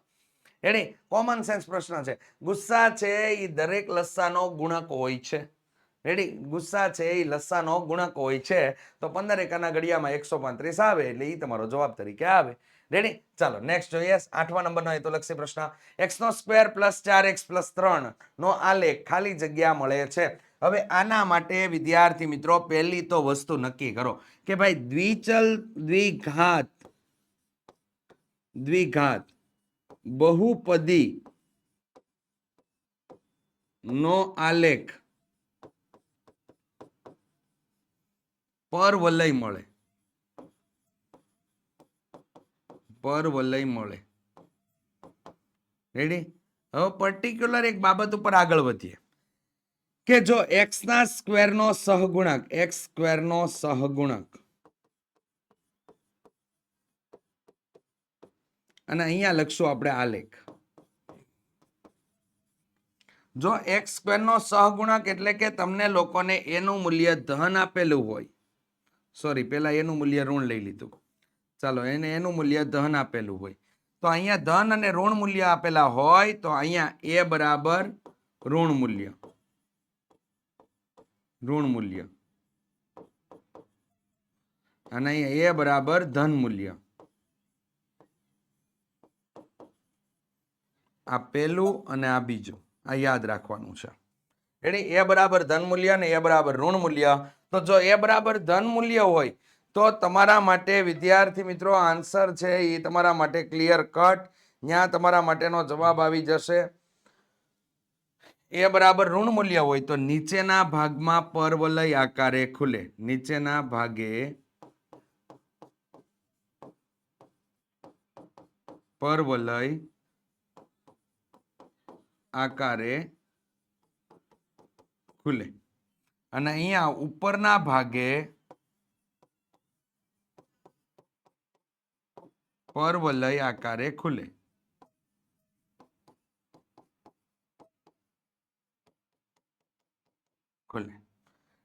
રેડી? કોમન સેન્સ પ્રશ્ન છે. ગુસ્સા છે એ દરેક લસાનો ગુણક હોય છે. રેડી? ગુસ્સા છે એ લસાનો ગુણક હોય છે. તો 15 એકાના ઘડિયામાં 135 આવે એટલે એ તમારો જવાબ તરીકે આવે. રેડી? ચાલો નેક્સ્ટ જોઈએ. 8મા નંબરનો હેતુલક્ષી પ્રશ્ન. x² + 4x + 3 નો આલેખ ખાલી જગ્યા મળે છે. હવે આના માટે વિદ્યાર્થી મિત્રો પહેલી તો વસ્તુ નક્કી કરો કે ભાઈ દ્વિચલ દ્વિઘાત બહુપદી નો આલેખ પરવલય મળે. પરવલય મળે. રેડી? હવે પર્ટિક્યુલર એક બાબત ઉપર આગળ વધીએ કે જો x² નો સહગુણક, x² નો સહગુણક અને અહીંયા લખશું આપણે આલેખ. જો x² નો સહગુણક એટલે કે તમને લોકોને એનું મૂલ્ય ધન આપેલું હોય, સોરી પેલા એનું મૂલ્ય ઋણ લઈ લીધું. ચાલો એનું મૂલ્ય ધન આપેલું હોય તો અહીંયા ધન અને ઋણ મૂલ્ય આપેલા હોય તો અહીંયા a બરાબર ઋણ મૂલ્ય અને અહીંયા a બરાબર ધન મૂલ્ય. આ પહેલું અને આ બીજું, આ યાદ રાખવાનું છે. રેડી? a બરાબર ધન મૂલ્ય અને a બરાબર ઋણ મૂલ્ય. તો જો a બરાબર ધન મૂલ્ય હોય તો તમારા માટે વિદ્યાર્થી મિત્રો આન્સર છે એ તમારા માટે ક્લિયર કટ. ત્યાં તમારા માટેનો જવાબ આવી જશે. a બરાબર ઋણ મૂલ્ય હોય તો નીચેના ભાગમાં પરવલય આકારે ખુલે. નીચેના ભાગે પરવલય આકારે ખુલે અને અહીંયા ઉપરના ભાગે પરવલય આકારે ખુલે.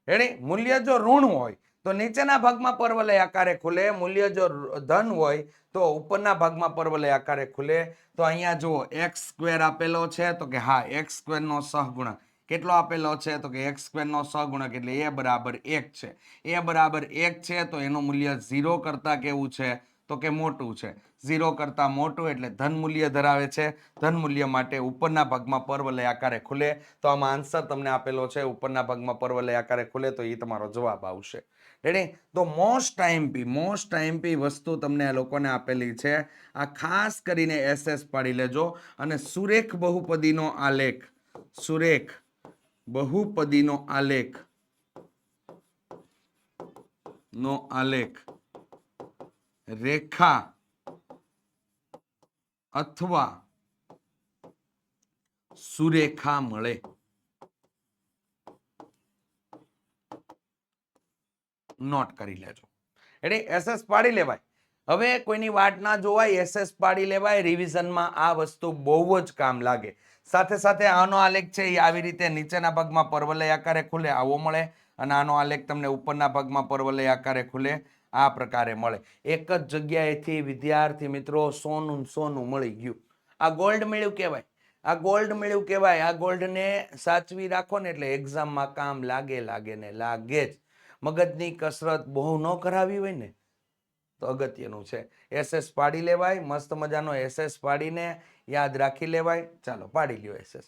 રેડી? મૂલ્ય જો ઋણ હોય તો નીચેના ભાગમાં પરવલય આકારે ખુલે. મૂલ્ય જો ધન હોય તો ઉપરના ભાગમાં પરવલય આકારે ખુલે. તો અહીંયા જુઓ x² આપેલો છે તો કે હા x² નો સહગુણક કેટલો આપેલો છે તો કે x² નો સહગુણક એટલે a બરાબર 1 છે. a બરાબર 1 છે તો એનું મૂલ્ય 0 કરતા કેવું છે તો કે મોટું છે. 0 કરતા મોટું એટલે ધન મૂલ્ય ધરાવે છે. ધન મૂલ્ય માટે ઉપરના ભાગમાં પરવલય આકારે ખુલે. તો આમાં આન્સર તમને આપેલો છે ઉપરના ભાગમાં પરવલય આકારે ખુલે તો એ તમારો જવાબ આવશે. રેડી? તો મોસ્ટ આઈએમપી વસ્તુ તમને આ લોકોને આપેલી છે. આ ખાસ કરીને એસએસ પાડી લેજો. અને સુરેખ બહુપદીનો આલેખ, સુરેખ બહુપદીનો આલેખ રેખા અથવા સુરેખા મળે. નોટ કરી લેજો. એટલે એસએસ પાડી લેવાય. હવે કોઈની વાટ ના જોવાય, એસએસ પાડી લેવાય. રિવિઝનમાં આ વસ્તુ બહુ જ કામ લાગે. સાથે સાથે આનો આલેખ છે એ આવી રીતે નીચેના ભાગમાં પર્વલય આકારે ખુલે આવો મળે, અને આનો આલેખ તમને ઉપરના ભાગમાં પર્વલય આકારે ખુલે આ પ્રકારે મળે. એક જ જગ્યાએથી વિદ્યાર્થી મિત્રો સોનું સોનું મળી ગયું. આ ગોલ્ડ મળ્યું કહેવાય. આ ગોલ્ડ મળ્યું કહેવાય. આ ગોલ્ડને સાચવી રાખો ને એટલે એક્ઝામમાં કામ લાગે લાગે ને લાગે જ. મગજની કસરત બહુ ન કરાવી હોય ને તો અગત્યનું છે. એસએસ પાડી લેવાય. મસ્ત મજાનો એસએસ પાડીને યાદ રાખી લેવાય. ચાલો પાડી લ્યો એસએસ.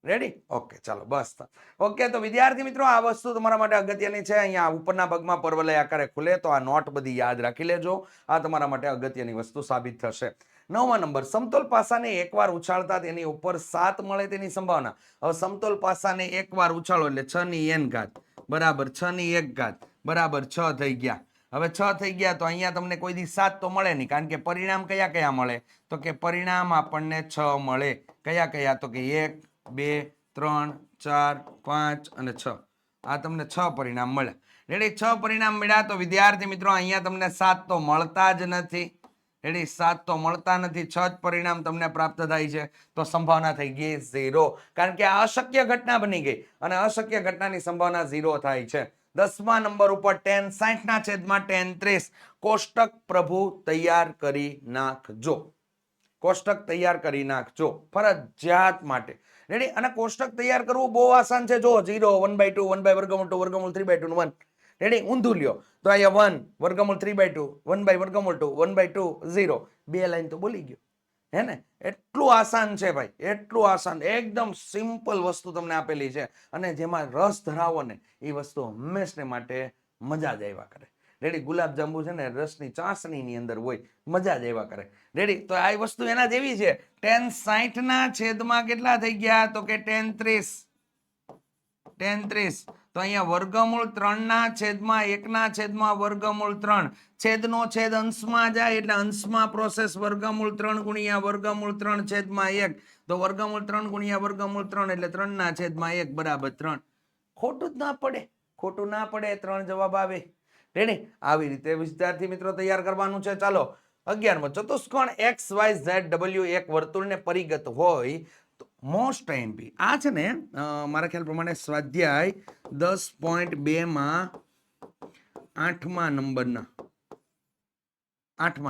રેડી? ઓકે, ચાલો બસ. ઓકે, તો વિદ્યાર્થી મિત્રો આ વસ્તુ તમારા માટે અગત્યની છે. અહીંયા ઉપરના ભાગમાં પર્વલય આકારે ખુલે તો આ નોટ બધી યાદ રાખી લેજો. આ તમારા માટે અગત્યની વસ્તુ સાબિત થશે. 9મા નંબર, સમતોલ પાસાને એકવાર ઉછાળતા તેની ઉપર 7 મળે તેની સંભાવના. હવે સમતોલ પાસાને એકવાર ઉછાળો એટલે 6 ની n ઘાત બરાબર 6 ની 1 ઘાત બરાબર 6 થઈ ગયા. હવે 6 થઈ ગયા તો અહીંયા તમને કોઈ દી 7 તો મળે નહીં, કારણ કે પરિણામ કયા કયા મળે? તો કે પરિણામ આપણને 6 મળે. કયા કયા? તો કે 1 2 3 4 5 અને 6. આ તમને 6 પરિણામ મળ્યા. રેડી? 6 પરિણામ મળ્યા તો વિદ્યાર્થી મિત્રો અહીંયા તમને 7 તો મળતા જ નથી. રેડી? 7 તો મળતા નથી. 6 જ પરિણામ તમને પ્રાપ્ત થાય છે. તો સંભાવના થઈ ગઈ 0, કારણ કે આ અશક્ય ઘટના બની ગઈ અને અશક્ય ઘટનાની સંભાવના 0 થાય છે. 10મા નંબર ઉપર tan 60 ના છેદમાં tan 30 કોષ્ટક પ્રભુ તૈયાર કરી નાખજો. કોષ્ટક તૈયાર કરી નાખજો ફરજિયાત માટે. રેડી? અને કોષ્ટક તૈયાર કરવું બહુ આસાન છે. જો 0 1/2 1 વર્ગમૂળ 2 વર્ગમૂળ 3/2 1. રેડી? ઊંધું લ્યો તો અહીંયા 1 વર્ગમૂળ 3/2 1 વર્ગમૂળ 2 1/2 0. 2 લાઈન તો બોલી ગયો. હે ને? એટલું આસાન છે ભાઈ, એટલું આસાન. એકદમ સિમ્પલ વસ્તુ તમને આપેલી છે અને જેમાં રસ ધરાવો ને એ વસ્તુ હંમેશને માટે મજા જ આવ્યા કરે. રેડી? ગુલાબ જાંબુ છે ને રસની ચાસણીની અંદર હોય, મજા જ આવ્યા કરે. રેડી? તો આ વસ્તુ એના જેવી છે. tan 60 ના છેદમાં કેટલા થઈ ગયા? તો કે tan 30. tan 30 તો અહીંયા વર્ગમૂળ 3 ના છેદમાં 1 ના છેદમાં વર્ગમૂળ 3. છેદનો છેદ અંશમાં જાય એટલે અંશમાં પ્રોસેસ વર્ગમૂળ 3 ગુણ્યા વર્ગમૂળ 3 છેદમાં 1. તો વર્ગમૂળ 3 ગુણ્યા વર્ગમૂળ 3 એટલે 3 ના છેદમાં 1 બરાબર 3. ખોટું જ ના પડે, ખોટું ના પડે, 3 જવાબ આવે. રેડી? આવી રીતે વિદ્યાર્થી મિત્રો તૈયાર કરવાનું છે. ચાલો 11મો, ચતુષ્કોણ XYZW એક વર્તુળને પરિગત હોય તો મોસ્ટ એમપી. આ છે ને મારા ખ્યાલ પ્રમાણે સ્વાધ્યાય 10.2 માં 8મા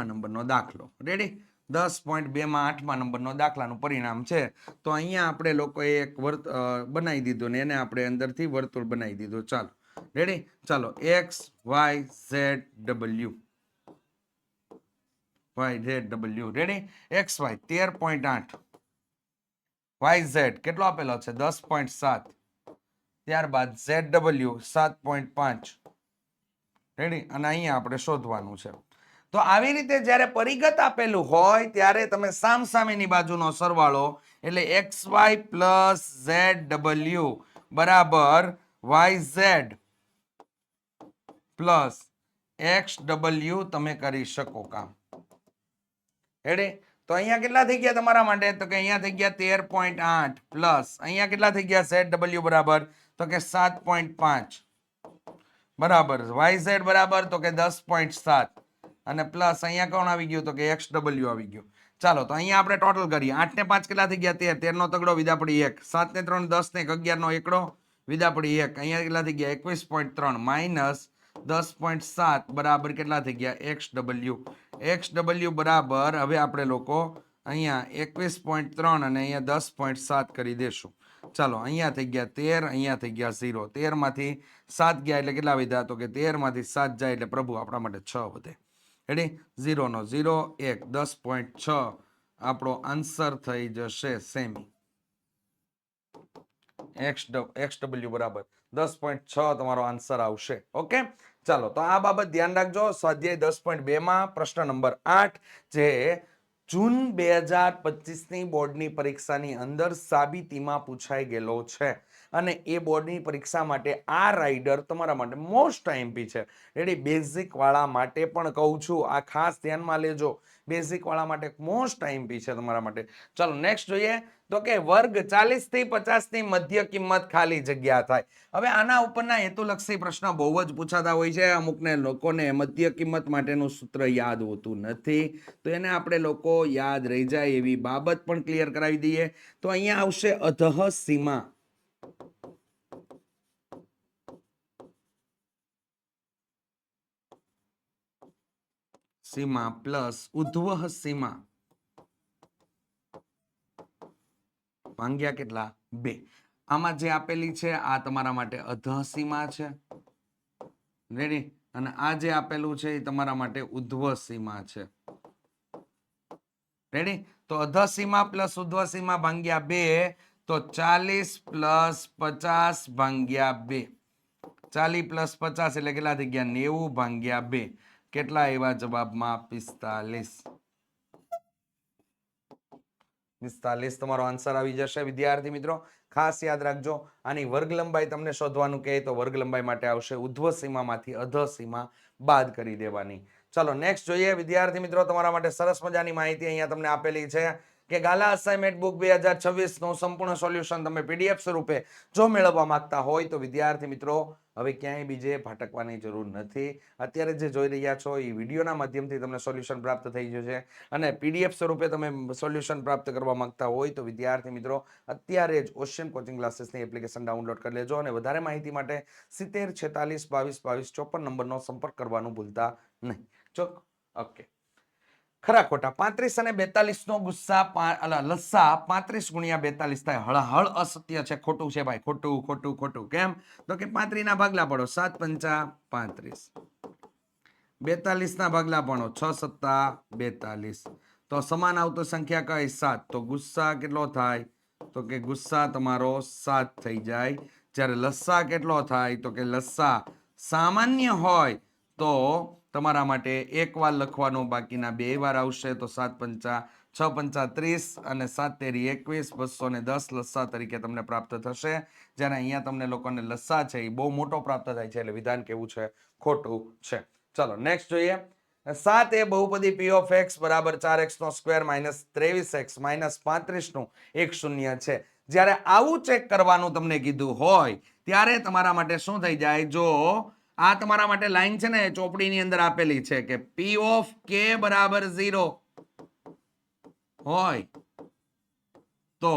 નંબરનો દાખલો. રેડી? 10.2 માં 8મા નંબરનો દાખલાનું પરિણામ છે. તો અહીંયા આપણે લોકોએ એક બનાવી દીધું ને એને આપણે અંદરથી વર્તુળ બનાવી દીધું. ચાલો રેડી? ચાલો XYZW રેડી? XY 13.8, YZ કેટલો આપેલો છે? 10.7, ત્યારબાદ ZW 7.5. રેડી? અને અહીંયા આપણે શોધવાનું છે. તો આવી રીતે જ્યારે પરિગત આપેલું હોય ત્યારે તમે સામસામેની બાજુનો સરવાળો એટલે XY પ્લસ ZW બરાબર YZ પ્લસ XW તમે કરી શકો કામ. રેડી? તો અહીંયા કેટલા થઈ ગયા તમારા માટે? તો કે અહીંયા થઈ ગયા 13.8 પ્લસ અહીંયા કેટલા થઈ ગયા? ZW બરાબર તો કે 7.5 બરાબર YZ બરાબર તો કે 10.7 અને પ્લસ અહીંયા કોણ આવી ગયું? તો કે XW આવી ગયું. ચાલો તો અહીંયા આપણે ટોટલ કરીએ. 8 ને 5 કેટલા થઈ ગયા? 13. 13 નો તગડો વિદા પડી 1. 7 ને 3 10 ને 11 નો એકડો વિદા પડી 1. અહીંયા કેટલા થઈ ગયા? 21.3 માઇનસ 10.7 બરાબર કેટલા થઈ ગયા? XW. XW બરાબર હવે આપણે લોકો અહીંયા 21.3 અને અહીંયા 10.7 કરી દેશું. ચાલો અહીંયા થઈ ગયા 13, અહીંયા થઈ ગયા 0. 13 માંથી 7 ગયા એટલે કેટલા વધ્યા? તો કે 13 માંથી 7 જાય એટલે પ્રભુ આપણા માટે 6 વધે. રેડી? 0 નો 0 1 10.6 આપણો આન્સર થઈ જશે સેમી. XW બરાબર 10.6 તમારો આન્સર આવશે. ઓકે, ચાલો તો આ બાબત ધ્યાન રાખજો. સ્વાધ્યાય 10.2 માં પ્રશ્ન નંબર 8 જે જૂન 2025 ની બોર્ડની પરીક્ષાની અંદર સાબિતીમાં પૂછાઈ ગયેલો છે. અને એ બોર્ડની પરીક્ષા માટે આ રાઇડર તમારા માટે મોસ્ટ આઈએમપી છે. રેડી, બેઝિક વાળા માટે પણ કહું છું, આ ખાસ ધ્યાનમાં લેજો. બેઝિક વાળા માટે મોસ્ટ આઈએમપી છે તમારા માટે. ચલો નેક્સ્ટ જોઈએ તો કે વર્ગ 40 થી 50 ની મધ્ય કિંમત ખાલી જગ્યા થાય. હવે આના ઉપરના હેતુલક્ષી પ્રશ્ન બહુ જ પૂછાતા હોય છે. અમુકને લોકોને મધ્ય કિંમત માટેનું સૂત્ર યાદ હોતું નથી, તો એને આપણે લોકો યાદ રહી જાય એવી બાબત પણ ક્લિયર કરાવી દઈએ. તો અહીંયા આવશે અધઃ સીમા. સીમા પ્લસ ઉધ્વહ સીમા ભાગ્યા કેટલા? 2. આમાં જે આપેલી છે આ તમારા માટે અધઃ સીમા છે. રેડી, અને આ જે આપેલું છે એ તમારા માટે ઉધ્વ સીમા છે. રેડી, તો અધઃ સીમા પ્લસ ઉધ્વ સીમા ભાગ્યા 2, તો 40 પ્લસ 50 ભાગ્યા 2. 40 પ્લસ 50 એટલે કેટલા થઈ ગયા? 90 ભાગ્યા 2. કેટલા આવ્યા જવાબમાં? 45. 45 તમારો આન્સર આવી જશે વિદ્યાર્થી મિત્રો. ખાસ યાદ રાખજો, આની વર્ગ લંબાઈ તમને શોધવાનું કહે તો વર્ગ લંબાઈ માટે આવશે ઉધ્વ સીમામાંથી અધઃ સીમા બાદ કરી દેવાની. ચલો નેક્સ્ટ જોઈએ વિદ્યાર્થી મિત્રો, તમારા માટે સરસ મજાની માહિતી અહીંયા તમને આપેલી છે કે ગાલા અસાઇનમેન્ટ બુક 2026 નું સંપૂર્ણ સોલ્યુશન તમે પીડીએફ સ્વરૂપે જો મેળવવા માંગતા હોય તો વિદ્યાર્થી મિત્રો હવે ક્યાંય બીજે ભટકવાની જરૂર નથી. અત્યારે જે જોઈ રહ્યા છો એ વિડીયોના માધ્યમથી તમને સોલ્યુશન પ્રાપ્ત થઈ જશે, અને પીડીએફ સ્વરૂપે તમે સોલ્યુશન પ્રાપ્ત કરવા માંગતા હોય તો વિદ્યાર્થી મિત્રો અત્યારે જ ઓશિયન કોચિંગ ક્લાસીસની એપ્લિકેશન ડાઉનલોડ કરી લેજો, અને વધારે માહિતી માટે 70 46 22 22 54 નંબરનો સંપર્ક કરવાનું ભૂલતા નહીં. ચોક ઓકે. ખરા ખોટા 35 અને 42 નો લસ્સા 35 ગુણ્યા 42 થાય. હળ અસત્ય છે, ખોટું છે ભાઈ, ખોટું ખોટું ખોટું. કેમ? તો કે 35 ના ભાગલા પડો, 7 પંચા 35. 42 ના ભાગલા પડો, 6 સત્તા 42. તો સમાન આવતો સંખ્યા કઈ? 7. તો ગુસ્સા કેટલો થાય? તો કે ગુસ્સા તમારો 7 થઈ જાય. જ્યારે લસ્સા કેટલો થાય? તો કે લસ્સા સામાન્ય હોય તો તમારા માટે એક વાર લખવાનું, બાકીના 2 વાર આવશે. તો 7 પંચા 6 પંચા 30 અને 7 તેરી 21, 210 લસ્સા તરીકે તમને પ્રાપ્ત થશે. જ્યારે અહીંયા તમને લોકોને લસ્સા છે એ બહુ મોટો પ્રાપ્ત થાય છે, એટલે વિધાન કેવું છે? ખોટું છે. ચલો નેક્સ્ટ જોઈએ. 7 એ બહુપદી p of x બરાબર 4x નો સ્ક્વેર માઇનસ 23x માઇનસ 35 નું એક શૂન્ય છે. જ્યારે આવું ચેક કરવાનું તમને કીધું હોય ત્યારે તમારા માટે શું થઈ જાય? જો આ તમારા માટે લાઈન છે ને ચોપડીની અંદર આપેલી છે કે p of k બરાબર 0 હોય તો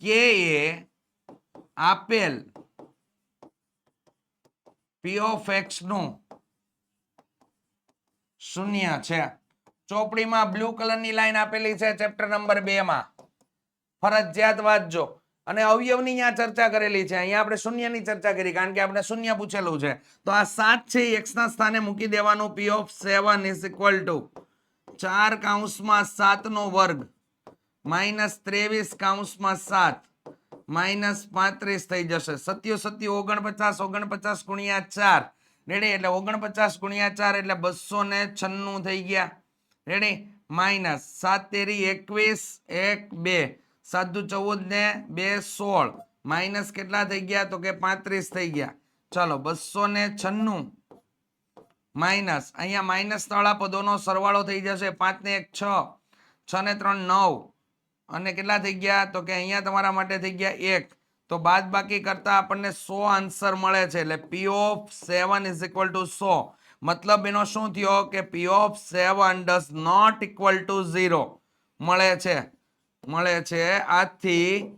k એ આપેલ p of x નું શૂન્ય છે. ચોપડીમાં બ્લુ કલરની લાઈન આપેલી છે ચેપ્ટર નંબર 2 માં, ફરજિયાત વાંચજો. અને અવયવની અહીંયા ચર્ચા કરેલી છે, અહીંયા આપણે શૂન્યની ચર્ચા કરી કારણ કે આપણે શૂન્ય પૂછેલું છે. તો આ 7 છે એ x ના સ્થાને મૂકી દેવાનું. p of 7 is equal to 4 કૌંસમાં 7 નો વર્ગ માઇનસ 23 કૌંસમાં 7 માઇનસ 35 થઈ જશે. 47 49 ગુણ્યા 4 રેડી, એટલે 49 ગુણ્યા 4 એટલે 296 થઈ ગયા. રેડી, માઇનસ 7 તેરી 21 1 2 7 દુ 14 ને 2 16 માઇનસ કેટલા થઈ ગયા? તો કે 35 થઈ ગયા. ચાલો 296 માઇનસ અહીંયા માઇનસ વાળા પદોનો સરવાળો થઈ જશે. 5 ને 1 6 6 ને 3 9 અને કેટલા થઈ ગયા? તો કે અહીંયા તમારા માટે થઈ ગયા 1. તો બાદ બાકી કરતા આપણને 100 આન્સર મળે છે. એટલે p of 7 is equal to 100. મતલબ એનો શું થયો કે p of 7 does not equal to 0 મળે છે. આથી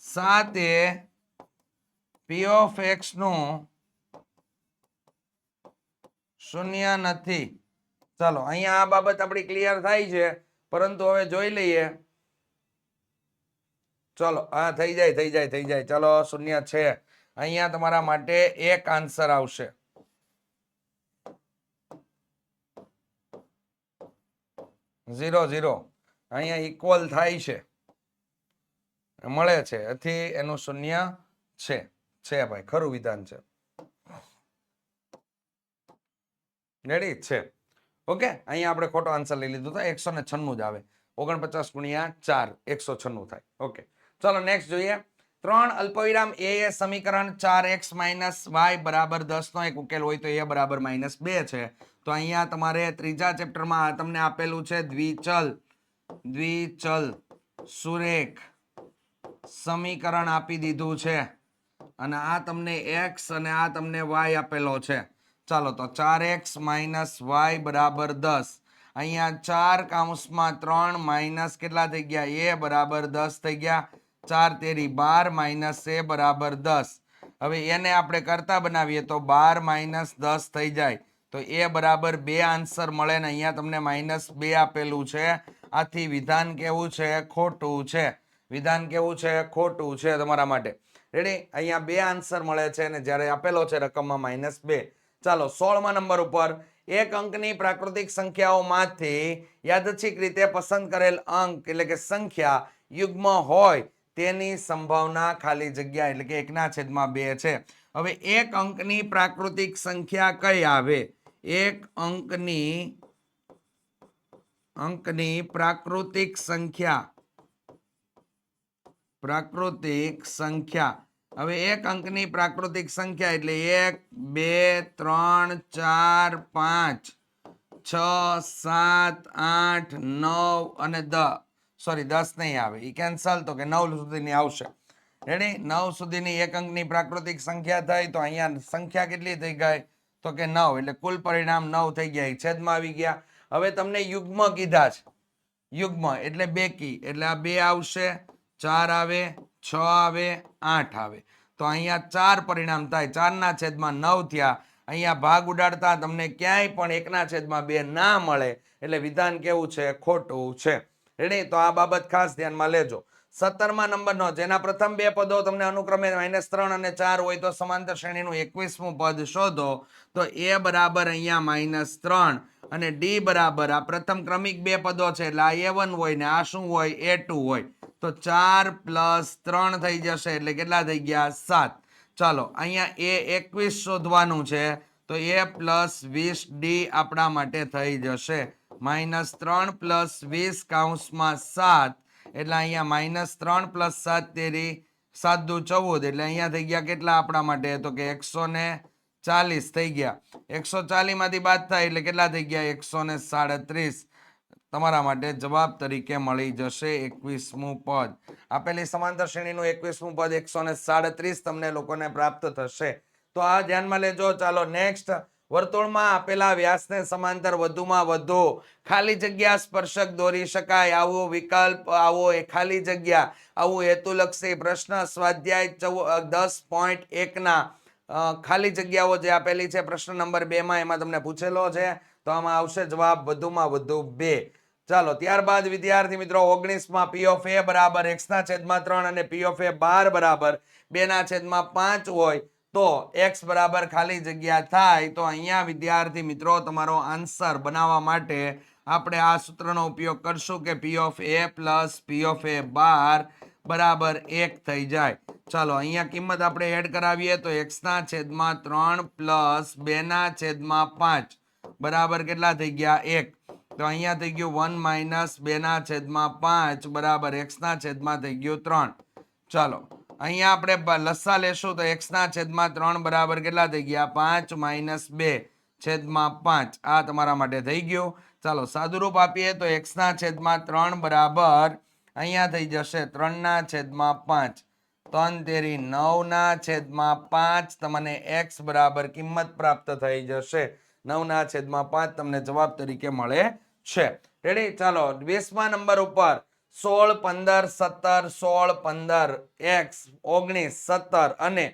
7 એ p of x નું શૂન્ય નથી. ચાલો અહીંયા આ બાબત આપણી ક્લિયર થાય છે, પરંતુ હવે જોઈ લઈએ. ચલો હા થઈ જાય. ચલો શૂન્ય છે. અહીંયા તમારા માટે એક આન્સર આવશે. ઝીરો ઝીરો અહીંયા ઇક્વલ થાય છે, મળે છે, એથી એનું શૂન્ય છે ભાઈ, ખરું વિધાન છે. રેડી છે. ઓકે, અહીંયા આપણે ખોટો આન્સર લઈ લીધો તો 196 જ આવે. 49 ગુણ્યા 4 196 થાય. ઓકે, ચલો નેક્સ્ટ જોઈએ. 3 અલ્પવિરામ એ સમીકરણ 4x y બરાબર 10 નો એક ઉકેલ હોય તો એ બરાબર -2 છે. તો અહીંયા તમારે ત્રીજા ચેપ્ટરમાં તમને આપેલું છે દ્વિચલ સુરેખ સમીકરણ આપી દીધું છે અને આ તમને x અને આ તમને y આપેલો છે. ચાલો તો 4x y બરાબર 10. અહીંયા 4 કૌંસમાં 3 માઇનસ કેટલા થઈ ગયા? a બરાબર 10 થઈ ગયા. 4 તેરી 12 માઇનસ a બરાબર 10. હવે એને આપણે કરતા બનાવીએ તો 12 માઇનસ 10 થઈ જાય તો a બરાબર 2 આન્સર મળે ને અહીંયા તમને -2 આપેલું છે. આથી વિધાન કેવું છે? ખોટું છે. વિધાન કેવું છે? ખોટું છે તમારા માટે. રેડી? અહીંયા 2 આન્સર મળે છે અને જ્યારે આપેલો છે રકમમાં -2. ચાલો 16મા નંબર ઉપર એક અંકની પ્રાકૃતિક સંખ્યાઓમાંથી યાદચ્છિક રીતે પસંદ કરેલ અંક એટલે કે સંખ્યા યુગ્મ હોય તેની સંભાવના ખાલી જગ્યા એટલે કે 1/2 છે. હવે એક અંકની પ્રાકૃતિક સંખ્યા કઈ આવે? એક અંકની પ્રાકૃતિક સંખ્યા. હવે એક અંકની પ્રાકૃતિક સંખ્યા એટલે 1 2 3 4 5 6 7 8 9 અને 10. સોરી 10 નહીં આવે, એ કેન્સલ, તો કે 9 સુધીની આવશે. રેડી? 9 સુધીની એક અંકની પ્રાકૃતિક સંખ્યા થઈ તો અહીંયા સંખ્યા કેટલી થઈ ગઈ? તો કે 9. એટલે કુલ પરિણામ 9 થઈ ગયા, છેદમાં આવી ગયા. હવે તમને યુગ્મ કીધા છે. યુગ્મ એટલે બેકી, એટલે આ 2 આવશે, 4 આવે, 6 આવે, 8 આવે. તો અહીંયા 4 પરિણામ થાય. 4/9 થયા. અહીંયા ભાગ ઉડાડતા તમને ક્યાંય પણ 1/2 ના મળે એટલે વિધાન કેવું છે? ખોટું છે. રેડી? તો આ બાબત ખાસ ધ્યાનમાં લેજો. 17મા નંબરનો જેના પ્રથમ બે પદો તમને અનુક્રમે -3 અને 4 હોય તો સમાંતર શ્રેણીનું 21મું પદ શોધો. તો a બરાબર અહીંયા -3 અને d બરાબર આ પ્રથમ ક્રમિક બે પદો છે એટલે આ a1 હોય ને આ શું હોય? a2 હોય. તો 4 + 3 થઈ જશે એટલે કેટલા થઈ ગયા? 7. ચાલો અહીંયા a21 શોધવાનું છે તો a + 20d આપણા માટે થઈ જશે. -3 + 20 કૌંસમાં 7 એટલે અહીંયા -3 + 7 તેરી 7 દુ 14 એટલે અહીંયા થઈ ગયા કેટલા આપણા માટે? તો કે 140 થઈ ગયા. 140 માંથી બાદ થાય એટલે કેટલા થઈ ગયા? 137. તમારા માટે જવાબ તરીકે મળી જશે 21મું પદ. આપેલી સમાંતર શ્રેણીનું 21મું પદ 137 તમને લોકોને પ્રાપ્ત થશે. તો આ ધ્યાનમાં લેજો. ચાલો નેક્સ્ટ. વર્તુળમાં આપેલા વ્યાસને સમાંતર વધુમાં વધુ ખાલી જગ્યા સ્પર્શક દોરી શકાય આવો વિકલ્પ, આવો એ ખાલી જગ્યા, આવું હેતુલક્ષી પ્રશ્ન સ્વાધ્યાય 10.1 ના ખાલી જગ્યાઓ જે આપેલી છે પ્રશ્ન નંબર 2 માં એમાં તમને પૂછેલો છે. તો આમાં આવશે જવાબ વધુમાં વધુ 2. ચાલો ત્યારબાદ વિદ્યાર્થી મિત્રો 19માં p of a બરાબર x/3 અને p of a બાર બરાબર 2/5 હોય તો x બરાબર ખાલી જગ્યા થાય. તો અહીંયા વિદ્યાર્થી મિત્રો તમારો આન્સર બનાવવા માટે આપણે આ સૂત્રનો ઉપયોગ કરશું કે p of a + p of a બાર બરાબર 1 થઈ જાય. ચાલો અહીંયા કિંમત આપણે એડ કરાવીએ તો x/3 + 2/5 બરાબર કેટલા થઈ ગયા? 1. તો અહીંયા થઈ ગયું 1 - 2/5 બરાબર x/માં થઈ ગયું 3. ચાલો અહીંયા આપણે લસા લેશું તો x/3 બરાબર કેટલા થઈ ગયા? 5 - 2/5. આ તમારા માટે થઈ ગયું. ચાલો સાદુરૂપ આપીએ તો x/3 બરાબર અહીંયા થઈ જશે 3/5. 3 તેરી 9/5 તમને x બરાબર કિંમત પ્રાપ્ત થઈ જશે. 9/5 તમને જવાબ તરીકે મળે છે. રેડી? ચાલો 20મા નંબર ઉપર 16 15 17 16 15 x 19 17 અને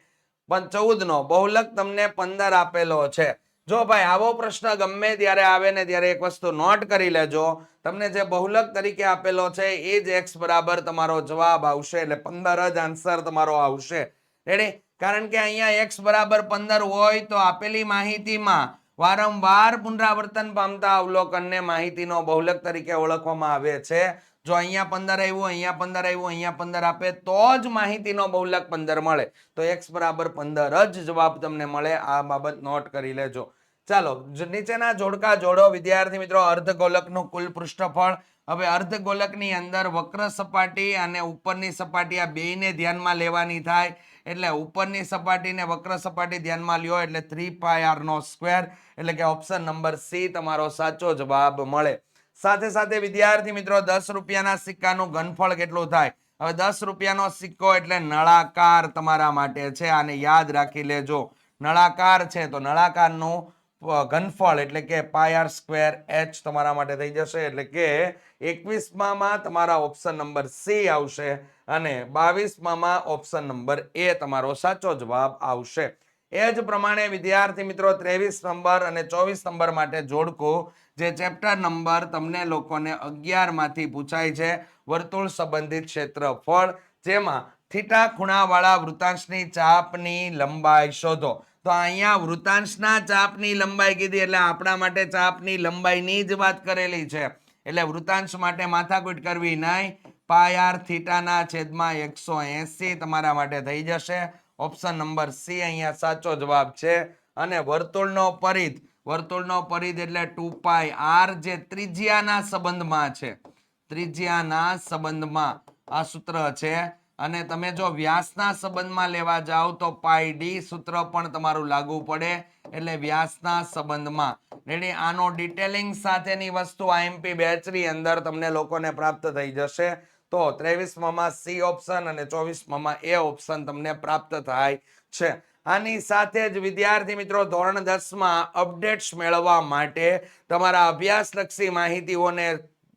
14 નો બહુલક તમને 15 આપેલો છે. જો ભાઈ આવો પ્રશ્ન ગમે ત્યારે આવે ને ત્યારે એક વસ્તુ નોટ કરી લેજો. તમને જે બહુલક તરીકે આપેલો છે એ જ x બરાબર તમારો જવાબ આવશે એટલે 15 જ આન્સર તમારો આવશે. રેડી? કારણ કે અહીંયા x બરાબર 15 હોય તો આપેલી માહિતીમાં વારંવાર પુનરાવર્તન પામતા અવલોકનને માહિતીનો બહુલક તરીકે ઓળખવામાં આવે છે. જો અહીંયા 15 આવ્યું, અહીંયા 15 આવ્યું, અહીંયા 15 આપે તો જ માહિતીનો બહુલક 15 મળે. તો x બરાબર 15 જ જવાબ તમને મળે. આ બાબત નોટ કરી લેજો. ચાલો નીચેના જોડકા જોડો વિદ્યાર્થી મિત્રો. અર્ધગોલકનું કુલ પૃષ્ઠફળ. હવે અર્ધગોલકની અંદર વક્ર સપાટી અને ઉપરની સપાટી આ બેયને ધ્યાનમાં લેવાની થાય. એટલે ઉપરની સપાટી ને વક્ર સપાટી ધ્યાનમાં લ્યો એટલે 3πr². એટલે કે ઓપ્શન નંબર સી તમારો સાચો જવાબ મળે. સાથે સાથે વિદ્યાર્થી મિત્રો 10 રૂપિયાના સિક્કાનું ઘનફળ કેટલું થાય? હવે 10 રૂપિયાનો સિક્કો એટલે નળાકાર તમારા માટે છે, આને યાદ રાખી લેજો. નળાકાર છે તો નળાકારનું ઘનફળ એટલે કે πr²h તમારા માટે થઈ જશે. એટલે કે 21માં તમારા ઓપ્શન નંબર સી આવશે અને 22માં ઓપ્શન નંબર એ તમારો સાચો જવાબ આવશે. એ જ પ્રમાણે વિદ્યાર્થી મિત્રો 23 નંબર અને 24 નંબર માટે જોડકું, જે ચેપ્ટર નંબર તમને લોકોને 11 માંથી પૂછાય છે, વર્તુળ સંબંધિત ક્ષેત્રફળ, જેમાં થીટા ખૂણાવાળા વૃતાંશની ચાપની લંબાઈ શોધો. તો અહીંયા વૃતાંશના ચાપની લંબાઈ કીધી એટલે આપણા માટે ચાપની લંબાઈની જ વાત કરેલી છે. એટલે વૃતાંશ માટે માથાકૂટ કરવી નહીં. πr થીટાના છેદમાં 180 તમારા માટે થઈ જશે. ઓપ્શન નંબર સી અહીંયા સાચો જવાબ છે. અને વર્તુળનો પરિધ એટલે 2πr, જે ત્રિજ્યાના સંબંધમાં છે. ત્રિજ્યાના સંબંધમાં આ સૂત્ર છે. અને તમે જો વ્યાસના સંબંધમાં લેવા જાઓ તો πd સૂત્ર પણ તમારું લાગુ પડે. એટલે વ્યાસના સંબંધમાં રેડી. આનો ડિટેલિંગ સાથેની વસ્તુ આઈએમપી બેચની અંદર તમને લોકોને પ્રાપ્ત થઈ જશે. તો 23માં સી ઓપ્શન અને 24માં એ ઓપ્શન તમને પ્રાપ્ત થાય છે. આની સાથે જ વિદ્યાર્થી મિત્રો ધોરણ 10માં અપડેટ્સ મેળવવા માટે, તમારા અભ્યાસલક્ષી માહિતીઓને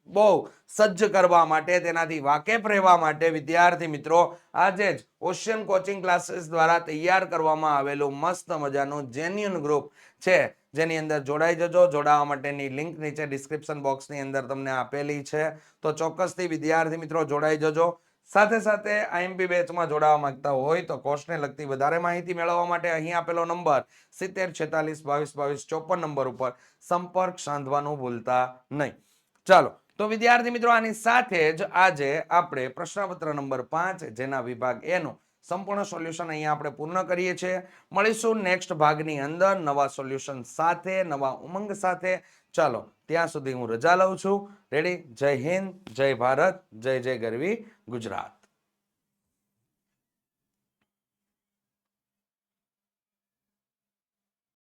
બહુ સજ્જ કરવા માટે, તેનાથી વાકેફ રહેવા માટે વિદ્યાર્થી મિત્રો આજે જ ઓશિયન કોચિંગ ક્લાસીસ દ્વારા તૈયાર કરવામાં આવેલું મસ્ત મજાનું જેન્યુન ગ્રુપ છે, જેની અંદર જોડાઈ જજો. જોડાવા માટેની લિંક નીચે ડિસ્ક્રિપ્શન બોક્સની અંદર તમને આપેલી છે. તો ચોક્કસથી વિદ્યાર્થી મિત્રો જોડાઈ જજો. સાથે સાથે આઈએમપી બેચમાં જોડાવા માંગતા હોય તો કોર્સને લગતી વધારે માહિતી મેળવવા માટે અહીં આપેલો નંબર 7046222254 નંબર ઉપર સંપર્ક સાધવાનું ભૂલતા નહીં. ચાલો તો વિદ્યાર્થી મિત્રો આની સાથે જ આજે આપણે પ્રશ્નપત્ર નંબર 5 જેના વિભાગ એ નું સંપૂર્ણ સોલ્યુશન અહીંયા આપણે પૂર્ણ કરીએ છીએ. મળીશું નેક્સ્ટ ભાગની અંદર નવા સોલ્યુશન સાથે, નવા ઉમંગ સાથે. ચાલો ત્યાં સુધી હું રજા લઉં છું. રેડી. જય હિન્દ, જય ભારત, જય જય ગરવી ગુજરાત.